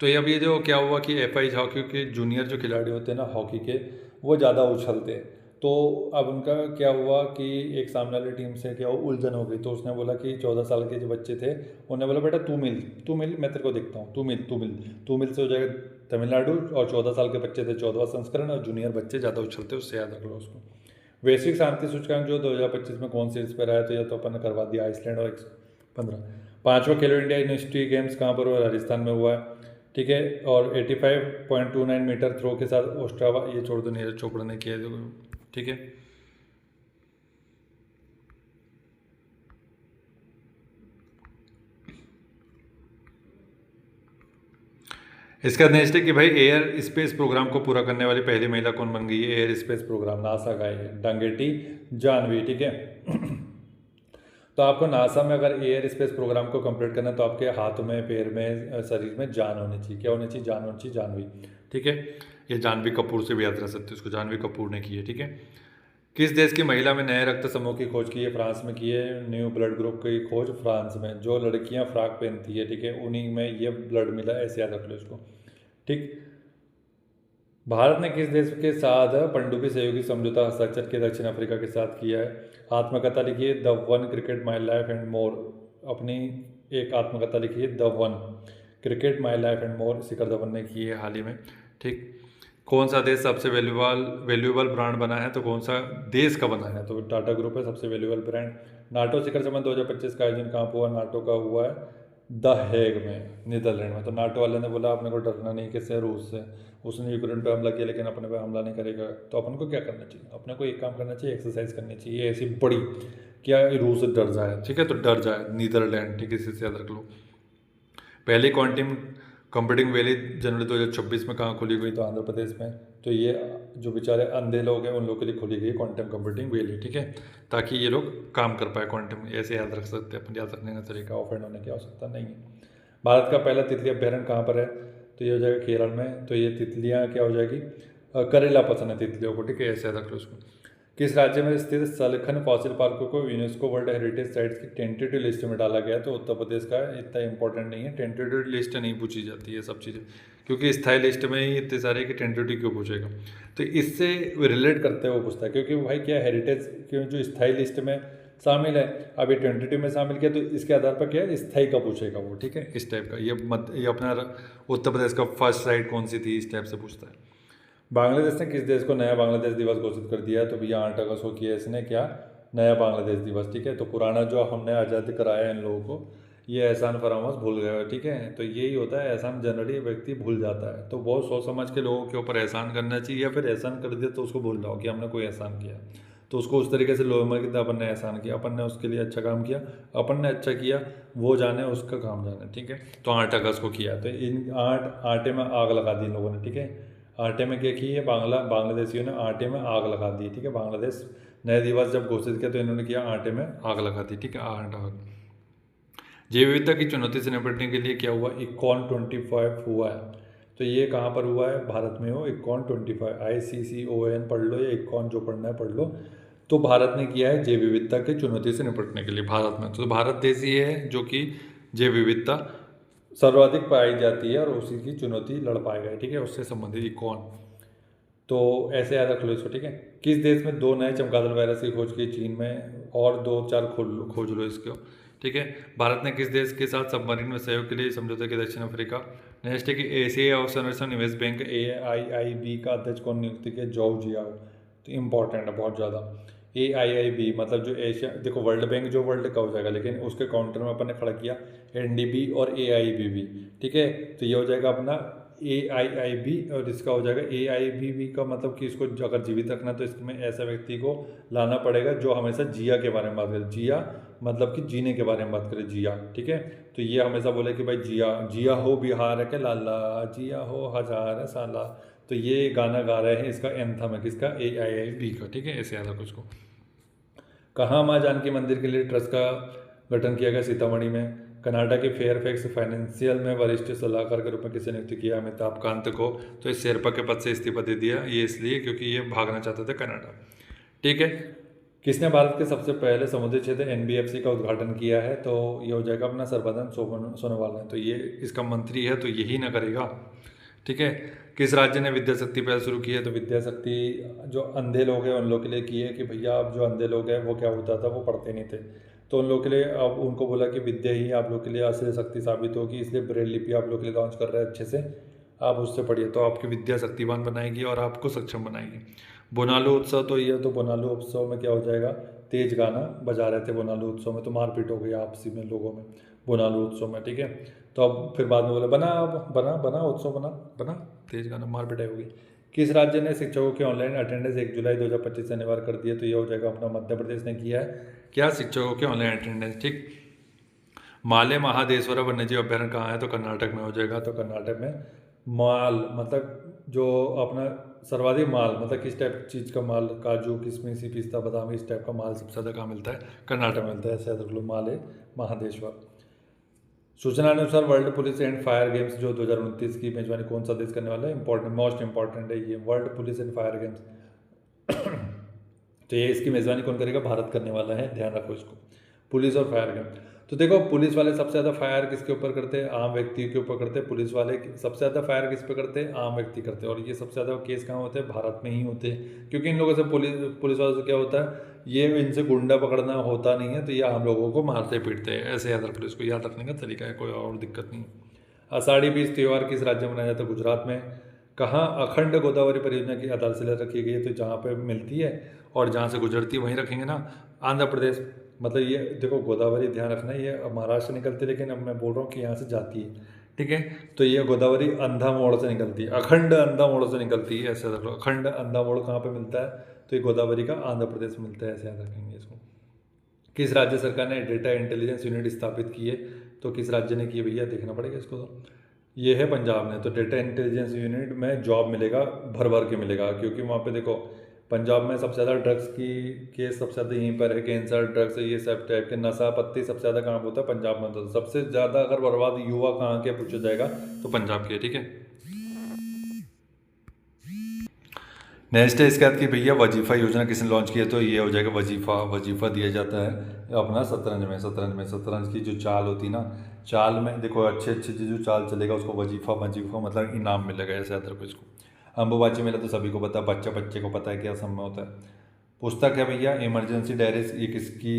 तो ये अब ये जो क्या हुआ कि FIH हॉकी के जूनियर जो खिलाड़ी होते हैं ना हॉकी के, वो ज़्यादा उछलते हैं। तो अब उनका क्या हुआ कि एक सामने वाली टीम से क्या उलझन हो गई। तो उसने बोला कि 14 साल के जो बच्चे थे उन्होंने बोला बेटा तू मिल मैं तेरे को देखता हूँ, तू मिल से हो जाएगा तमिलनाडु। और 14 साल के बच्चे थे 14वां संस्करण, और जूनियर बच्चे ज़्यादा उछलते, उससे याद रख लो उसको। वैश्विक शांति सूचकांक जो 2025 में कौन शीर्ष पर आया, तो यह तो अपन ने करवा दिया, आइसलैंड और 115। 5वां खेलो इंडिया यूनिवर्सिटी गेम्स कहाँ पर हुआ, राजस्थान में हुआ है, ठीक है। और 85.29 मीटर थ्रो के साथ ओस्ट्रावा, ये छोड़ दो नीरज चोपड़ा ने किया, ठीक है। इसका नेक्स्ट है कि भाई एयर स्पेस प्रोग्राम को पूरा करने वाली पहली महिला कौन बन गई है, एयर स्पेस प्रोग्राम नासा का है, डंगेटी जानवी, ठीक है। तो आपको नासा में अगर एयर स्पेस प्रोग्राम को कंप्लीट करना है तो आपके हाथ में, पैर में, शरीर में जान होनी चाहिए। क्या होनी चाहिए, जान होनी चाहिए, जानवी, ठीक है। ये जानवी कपूर से भी याद रख सकते हो, इसको जानवी कपूर ने की है, ठीक है। किस देश की महिला में नए रक्त समूह की खोज की है, फ्रांस में की है। न्यू ब्लड ग्रुप की खोज फ्रांस में। जो लड़कियां फ्रॉक पहनती है, ठीक है, उन्हीं में ये ब्लड मिला, ऐसे याद रख लो इसको, ठीक। भारत ने किस देश के साथ पनडुब्बी सहयोगी समझौता हस्ताक्षर किया, दक्षिण अफ्रीका के साथ किया है। आत्मकथा लिखिए the one cricket my life and more, अपनी एक आत्मकथा लिखिए the one cricket my life and more, Shikhar Dhawan ने की है हाल ही में, ठीक। कौन सा देश सबसे वैल्यूएबल ब्रांड बना है, तो कौन सा देश का बना है, तो टाटा ग्रुप है सबसे वैल्यूएबल ब्रांड। नाटो शिखर सम्मेलन 2025 का आयोजन कहाँ पर हुआ, नाटो का हुआ है द हेग में, नीदरलैंड में। तो नाटो वाले ने बोला अपने को डरना नहीं, किससे, रूस से। उसने यूक्रेन पे हमला किया लेकिन अपने पे हमला नहीं करेगा। तो अपन को क्या करना चाहिए, अपने को एक काम करना चाहिए, एक्सरसाइज करनी चाहिए ऐसी बड़ी, क्या रूस डर जाए, ठीक है, तो डर जाए नीदरलैंड, ठीक है, इसी से याद रख लो। पहली कंप्यूटिंग वैली जनवरी 2026 में कहाँ खोली गई? तो आंध्र प्रदेश में। तो ये जो बेचारे अंधे लोग हैं उन लोगों के लिए खोली गई क्वांटम कंप्यूटिंग वैली, ठीक है, ताकि ये लोग काम कर पाए क्वांटम। ऐसे याद रख सकते हैं अपन, याद रखने का तरीका ऑफेंड होने की आवश्यकता नहीं है। भारत का पहला तितली अभ्यारण्य कहाँ पर है? तो ये हो जाएगा केरल में। तो ये तितलियाँ क्या हो जाएगी? करेला पसंद है तितलियों को, ठीक है, ऐसे याद रख लो उसको। किस राज्य में स्थित सलखन फॉसिल पार्क को यूनेस्को वर्ल्ड हेरिटेज साइट्स की टेंटेटिव लिस्ट में डाला गया? तो उत्तर प्रदेश का है। इतना इंपॉर्टेंट नहीं है, टेंटेटिव लिस्ट नहीं पूछी जाती है सब चीज़ें, क्योंकि स्थायी लिस्ट में ही इतने सारे कि टेंटेटिव क्यों पूछेगा। तो इससे रिलेट करते हुए पूछता है, क्योंकि भाई क्या हेरिटेज क्यों जो स्थायी लिस्ट में शामिल है, अब ये टेंटेटिव में शामिल किया, तो इसके आधार पर क्या है, स्थायी का पूछेगा वो, ठीक है, इस टाइप का। ये अपना उत्तर प्रदेश का फर्स्ट साइट कौन सी थी, इस टाइप से पूछता है। बांग्लादेश ने किस देश को नया बांग्लादेश दिवस घोषित कर दिया? तो भैया 8 अगस्त को किया इसने, क्या, नया बांग्लादेश दिवस, ठीक है। तो पुराना जो हमने आज़ादी कराया इन लोगों को, ये एहसान फरामोश भूल गए, ठीक है। तो यही होता है, एहसान जनरली व्यक्ति भूल जाता है। तो बहुत सोच समझ के लोगों के ऊपर एहसान करना चाहिए, या फिर एहसान कर दिया तो उसको भूल जाओ कि हमने कोई एहसान किया, तो उसको उस तरीके से लोग में अपन ने एहसान किया, अपन ने उसके लिए अच्छा काम किया, अपन ने अच्छा किया, वो जाने उसका काम जाने, ठीक है। तो 8 अगस्त को किया, तो इन आटे में आग लगा दी इन लोगों ने, ठीक है। आटे में क्या की है, बांग्लादेशियों ने आटे में आग लगा दी, ठीक है। बांग्लादेश नए दिवस जब घोषित किया तो इन्होंने किया आटे में आग लगा दी, ठीक है, आग। जैव विविधता की चुनौती से निपटने के लिए क्या हुआ? इकॉन 25 हुआ है। तो ये कहाँ पर हुआ है? भारत में हो, इकॉन 25, ICCON पढ़ लो, या इकॉन जो पढ़ना है पढ़ लो। तो भारत ने किया है जैव विविधता की चुनौती से निपटने के लिए, भारत में। तो भारत देश ही है जो कि जैव विविधता सर्वाधिक पाई जाती है और उसी की चुनौती लड़ पाएगा, ठीक है, उससे संबंधित इकॉन। तो ऐसे याद रख लो इसको, ठीक है। किस देश में 2 नए चमगादड़ वायरस की खोज की? चीन में। और 2-4 खोज लो इसको, ठीक है। भारत ने किस देश के साथ सबमरीन में सहयोग के लिए समझौता किया? दक्षिण अफ्रीका। नेक्स्ट है कि एशियाई अवसंरचना निवेश बैंक AIIB का अध्यक्ष कौन नियुक्त किया? Job Xiao. तो इंपॉर्टेंट है बहुत ज़्यादा। AIIB मतलब जो एशिया, देखो वर्ल्ड बैंक जो वर्ल्ड का हो जाएगा, लेकिन उसके काउंटर में अपन ने खड़ा किया NDB और AIIB, ठीक है। तो ये हो जाएगा अपना AIIB, और इसका हो जाएगा AIIB का मतलब कि इसको अगर जीवित रखना तो इसमें ऐसा व्यक्ति को लाना पड़ेगा जो हमेशा जिया के बारे में बात करे। जिया मतलब कि जीने के बारे में बात करे, जिया, ठीक है। तो ये हमेशा बोले कि भाई जिया, जिया हो बिहार के लाला, जिया हो हजार साला। तो ये गाना गा रहे हैं, इसका एंथम है किसका? AIIB का, ठीक है, ऐसे याद रखो इसको। कहाँ माँ जानकी मंदिर के लिए ट्रस्ट का गठन किया गया? सीतामढ़ी में। कनाडा के फेयरफैक्स फाइनेंशियल में वरिष्ठ सलाहकार के रूप में किसे नियुक्त किया? अमिताभ कांत को। तो इस शेरपा के पद से इस्तीफा दे दिया, ये इसलिए क्योंकि ये भागना चाहते थे कनाडा, ठीक है। किसने भारत के सबसे पहले समुद्री क्षेत्र NBFC का उद्घाटन किया है? तो ये हो जाएगा अपना सर्बानंद सोनोवाल है। तो ये इसका मंत्री है, तो यही ना करेगा, ठीक है। किस राज्य ने विद्या शक्ति पहल शुरू की है? तो विद्या शक्ति जो अंधे लोग हैं उन लोग के लिए की है कि भैया अब जो अंधे लोग हैं वो क्या होता था, वो पढ़ते नहीं थे, तो उन लोग के लिए अब उनको बोला कि विद्या ही आप लोग के लिए असली शक्ति साबित होगी, इसलिए ब्रेल लिपि आप लोग के लिए लॉन्च कर रहे हैं अच्छे से, आप उससे पढ़िए, तो आपकी विद्या शक्तिवान बनाएगी और आपको सक्षम बनाएगी। बोनालू उत्सव, तो ये तो बोनालू उत्सव में क्या हो जाएगा? तेज गाना बजा रहे थे बोनालू उत्सव में, तो मारपीट हो गई आपसी में लोगों में बोनालू उत्सव में, ठीक है। तो अब फिर बाद में बोला बना, अब बना उत्सव बना बना, तेज गाना, मारपीट होगी। किस राज्य ने शिक्षकों की ऑनलाइन अटेंडेंस 1 जुलाई 2025 से अनिवार्य कर दिया? तो ये हो जाएगा अपना मध्य प्रदेश ने किया है, क्या, शिक्षकों की ऑनलाइन अटेंडेंस, ठीक। माले महादेश्वर वन्यजीव अभ्यारण्य कहाँ है? तो कर्नाटक में हो जाएगा। तो कर्नाटक में माल मतलब जो अपना सर्वाधिक माल मतलब किस टाइप चीज़ का माल, काजू किशमिश पिस्ता बादाम, इस टाइप का माल सबसे ज़्यादा कहाँ मिलता है? कर्नाटक में मिलता है, ऐसे याद रख लो, माले महादेश्वर। सूचना अनुसार world police and fire games जो 2029 की मेजबानी कौन सा देश करने वाला है? इंपॉर्टेंट, मोस्ट इंपॉर्टेंट है ये world police and fire games. तो ये इसकी मेजबानी कौन करेगा? भारत करने वाला है, ध्यान रखो इसको, पुलिस और फायर गेम। तो देखो पुलिस वाले सबसे ज़्यादा फायर किसके ऊपर करते हैं? आम व्यक्ति के ऊपर करते हैं। पुलिस वाले सबसे ज़्यादा फायर किस पे करते हैं? आम व्यक्ति करते हैं। और ये सबसे ज़्यादा केस कहाँ होते हैं? भारत में ही होते हैं, क्योंकि इन लोगों से पुलिस वालों से क्या होता है, ये इनसे गुंडा पकड़ना होता नहीं है, तो ये आम लोगों को मारते पीटते हैं, ऐसे याद रख लो, इसको याद रखने का तरीका है, कोई और दिक्कत नहीं। आषाढ़ी बीज त्यौहार किस राज्य में मनाया जाता है? गुजरात में। कहाँ अखंड गोदावरी परियोजना की आधारशिला रखी गई है? तो जहाँ पे मिलती है और जहाँ से गुजरती है वहीं रखेंगे ना, आंध्र प्रदेश। मतलब ये देखो गोदावरी ध्यान रखना, ये महाराष्ट्र से निकलती है, लेकिन अब मैं बोल रहा हूँ कि यहाँ से जाती है, ठीक है। तो ये गोदावरी अंधा मोड़ से निकलती है, अखंड अंधा मोड़ से निकलती है, ऐसे रख लो। अखंड अंधा मोड़ कहाँ पे मिलता है? तो ये गोदावरी का आंध्र प्रदेश में मिलता है, ऐसे याद रखेंगे इसको। किस राज्य सरकार ने डेटा इंटेलिजेंस यूनिट स्थापित की है? तो किस राज्य ने की है भैया, देखना पड़ेगा इसको। तो ये है पंजाब में, तो डेटा इंटेलिजेंस यूनिट में जॉब मिलेगा, भर भर के मिलेगा, क्योंकि वहाँ पे देखो पंजाब में सबसे ज़्यादा ड्रग्स की केस सबसे ज़्यादा यहीं पर है, कैंसर, ड्रग्स, ये सब टाइप के नशा पत्ती सबसे ज़्यादा कहाँ पे होता है, पंजाब में होता है। सबसे ज़्यादा अगर बर्बाद युवा कहाँ के पूछा जाएगा तो पंजाब के, ठीक है। नेक्स्ट है इसके बाद कि भैया वजीफ़ा योजना किसने लॉन्च किया, तो ये हो जाएगा वजीफ़ा। वजीफ़ा दिया जाता है अपना शतरंज की जो चाल होती है ना, चाल में देखो अच्छे अच्छे जो चाल चलेगा उसको वजीफ़ा मतलब इनाम मिलेगा, ऐसे अदर को इसको। अम्बुबाची मेला तो सभी को पता है, बच्चे को पता है क्या सब में होता है। पुस्तक है भैया इमरजेंसी डायरीज, ये किसकी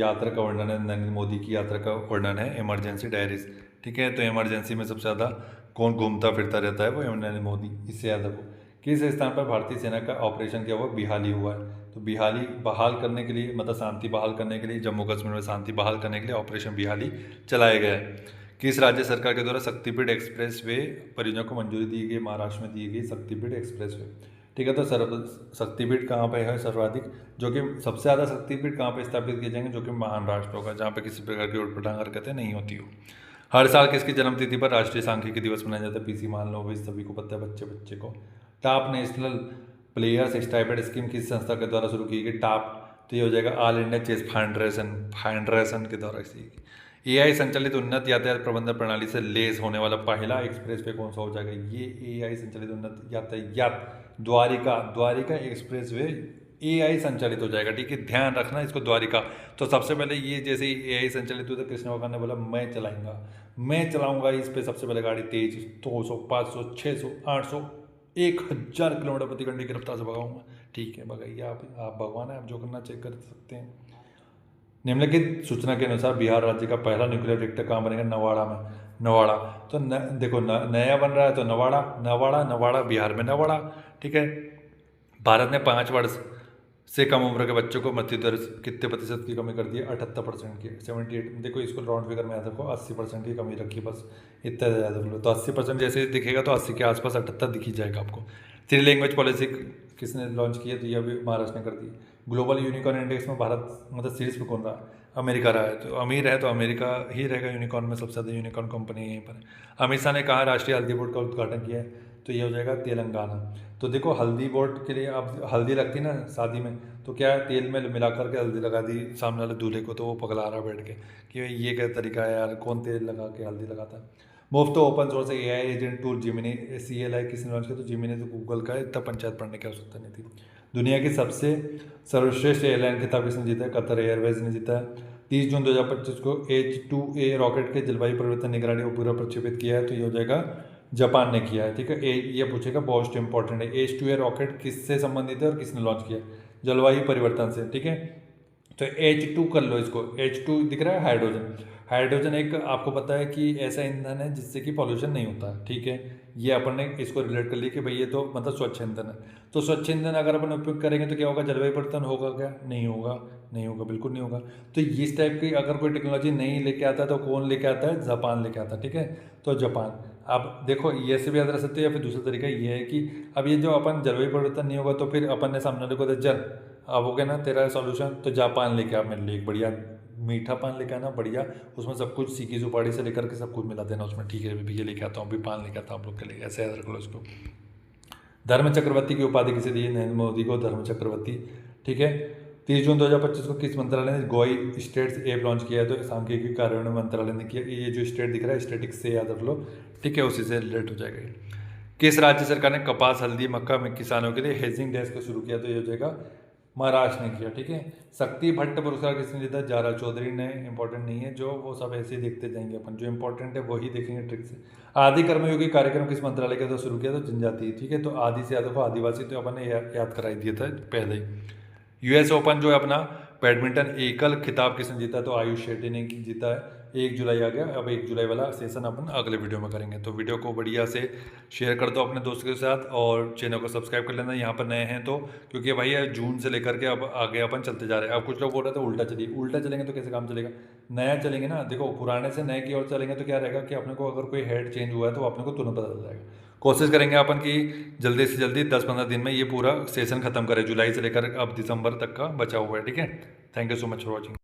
यात्रा का वर्णन है, नरेंद्र मोदी की यात्रा का वर्णन है इमरजेंसी डायरीज, ठीक है। तो इमरजेंसी में सबसे ज़्यादा कौन घूमता फिरता रहता है, वो नरेंद्र मोदी। इससे याद रखो किस स्थान पर भारतीय सेना का ऑपरेशन किया हुआ बिहाली हुआ है, तो बिहाली बहाल करने के लिए, मतलब शांति बहाल करने के लिए, जम्मू कश्मीर में शांति बहाल करने के लिए ऑपरेशन बिहाली चलाया गया है। किस राज्य सरकार के द्वारा शक्तिपीठ एक्सप्रेस वे परियोजना को मंजूरी दी गई, महाराष्ट्र में दी गई शक्तिपीठ एक्सप्रेस वे, ठीक है। तो शक्तिपीठ कहाँ पे है सर्वाधिक, जो कि सबसे ज़्यादा शक्तिपीठ कहाँ पे स्थापित किए जाएंगे, जो कि महाराष्ट्र होगा, जहाँ पे किसी प्रकार की उटपटांग हरकतें नहीं होती हो। हर साल किसकी जन्मतिथि पर राष्ट्रीय सांख्यिकी दिवस मनाया जाता है, पीसी मान लो भाई, सभी को पता है, बच्चे को। Top national players stipend scheme किस संस्था के द्वारा शुरू की गई, टॉप, तो ये हो जाएगा ऑल इंडिया चेस फाउंडेशन के द्वारा इसी। एआई संचालित उन्नत यातायात प्रबंधन प्रणाली से लेस होने वाला पहला एक्सप्रेस वे कौन सा हो जाएगा, ये एआई संचालित उन्नत यातायात द्वारिका एक्सप्रेस वे एआई संचालित हो जाएगा, ठीक है। ध्यान रखना इसको, द्वारिका। तो सबसे पहले ये जैसे एआई संचालित हुआ था, कृष्ण भगवान ने बोला मैं चलाऊंगा इस पे सबसे पहले गाड़ी तेज 200 500 600 800 1000 किलोमीटर प्रति घंटे की रफ्तार से भगाऊंगा, ठीक है। भगाइए आप भगवान है, आप जो करना चेक कर सकते हैं। निम्नलिखित सूचना के अनुसार बिहार राज्य का पहला न्यूक्लियर रिएक्टर कहाँ बनेगा, नवाड़ा में। नवाड़ा, तो देखो नया बन रहा है तो नवाड़ा बिहार में नवाड़ा, ठीक है। भारत ने 5 वर्ष से कम उम्र के बच्चों को मृत्यु दर कितने प्रतिशत की कमी कर दी है, 78% की, 78। देखो इसको राउंड फिगर में याद रखो, 80% की कमी रखी, बस इतना याद रख लो। तो 80% जैसे दिखेगा तो 80 के आसपास 78 दिख ही जाएगा आपको। 3 लैंग्वेज पॉलिसी किसने लॉन्च की है, तो ये अभी महाराष्ट्र ने कर दी। ग्लोबल यूनिकॉर्न इंडेक्स में भारत मतलब सीरीज में कौन रहा, अमेरिका रहा है, तो अमीर है तो अमेरिका ही रहेगा यूनिकॉर्न में, सबसे ज़्यादा यूनिकॉर्न कंपनी यहीं पर। अमित शाह ने कहा राष्ट्रीय हल्दी बोर्ड का उद्घाटन किया है, तो ये हो जाएगा तेलंगाना। तो देखो हल्दी बोर्ड के लिए अब हल्दी लगती ना शादी में, तो क्या है, तेल में मिलाकर के हल्दी लगा दी सामने वाले दूल्हे को, तो वो पगला रहा बैठ के कि भाई ये क्या तरीका है यार, कौन तेल लगा के हल्दी लगाता है। मुफ्त open source AI agent tool Gemini CLI किसने लॉन्च किया, तो जिमिनी तो गूगल का है, इतना पंचायत पढ़ने की आवश्यकता नहीं थी। दुनिया की सबसे सर्वश्रेष्ठ एयरलाइन खिताब किसने जीता है, कतर एयरवेज ने जीता है। 30 जून 2025 को H2A रॉकेट के जलवायु परिवर्तन निगरानी उपग्रह प्रक्षेपित किया है, तो ये हो जाएगा जापान ने किया है, ठीक है। ये पूछेगा बहुत इंपॉर्टेंट है, H2A रॉकेट किससे संबंधित है और किसने लॉन्च किया, जलवायु परिवर्तन से, ठीक है। तो H2 कर लो इसको, H2 दिख रहा है हाइड्रोजन एक आपको पता है कि ऐसा ईंधन है जिससे कि पॉल्यूशन नहीं होता, ठीक है। ये अपन ने इसको रिलेट कर लिया कि भाई ये तो मतलब स्वच्छ ईंधन है, तो स्वच्छ ईंधन अगर अपन उपयोग करेंगे तो क्या होगा, जलवायु परिवर्तन होगा क्या, नहीं होगा बिल्कुल नहीं होगा। तो इस टाइप की अगर कोई टेक्नोलॉजी नहीं लेके आता है तो कौन लेके आता है, जापान लेके आता है, ठीक है। तो जापान, अब देखो ये से भी याद रख सकते हैं, या फिर दूसरा तरीका ये है कि अब ये जो अपन जलवायु परिवर्तन नहीं होगा तो फिर अपन ने सामने वाले को जल अब हो गया ना तेरा सॉल्यूशन, तो जापान लेके आ मेरे लिए एक बढ़िया मीठा पान लेके आना बढ़िया, उसमें सब कुछ सीकी सुपारी से लेकर के सब कुछ मिला देना उसमें, ठीक है। भैया लेके आता हूँ, अभी पान लेके आता हूँ आप लोग के लिए, ऐसे याद रख लो इसको। धर्म चक्रवर्ती की उपाधि किसे दी है, नरेंद्र मोदी को धर्म चक्रवर्ती, ठीक है। 30 जून 2025 को किस मंत्रालय ने गोई स्टेट्स ऐप लॉन्च किया है, तो सांख्यिकी कार्यान्वयन मंत्रालय ने किया। ये जो स्टेट दिख रहा है स्टेटिक्स से याद रख लो, ठीक है, उसी से रिलेट हो जाएगा। किस राज्य सरकार ने कपास हल्दी मक्का में किसानों के लिए हेजिंग डैश को शुरू किया, तो ये हो जाएगा महाराष्ट्र ने किया, ठीक है। शक्ति भट्ट पुरस्कार किसने जीता, जारा चौधरी ने, इंपॉर्टेंट नहीं है जो, वो सब ऐसे ही देखते जाएंगे अपन, जो इंपॉर्टेंट है वही देखेंगे ट्रिक से। आदि कर्मयोगी कार्यक्रम किस मंत्रालय के द्वारा शुरू किया, तो जनजाति, ठीक है। तो आदि से याद रखो आदिवासी, तो अपन ने याद कराई दिया था पहले ही। US ओपन जो है अपना बैडमिंटन एकल खिताब किसने जीता, तो आयुष शेट्टी ने जीता है। 1 जुलाई आ गया, अब 1 जुलाई वाला सेशन अपन अगले वीडियो में करेंगे, तो वीडियो को बढ़िया से शेयर कर दो अपने दोस्तों के साथ और चैनल को सब्सक्राइब कर लेना यहाँ पर नए हैं तो, क्योंकि भाई जून से लेकर के अब आगे अपन चलते जा रहे हैं। अब कुछ लोग बोल रहे थे उल्टा चलेंगे तो कैसे काम चलेगा, नया चलेंगे ना, देखो पुराने से नए की ओर चलेंगे तो क्या रहेगा कि अपने को अगर कोई हेड चेंज हुआ है तो अपने को तुरंत पता चल जाएगा। कोशिश करेंगे अपन कि जल्दी से जल्दी 10-15 दिन में ये पूरा सेशन खत्म करें, जुलाई से लेकर अब दिसंबर तक का बचा हुआ है, ठीक है। Thank you so much for watching.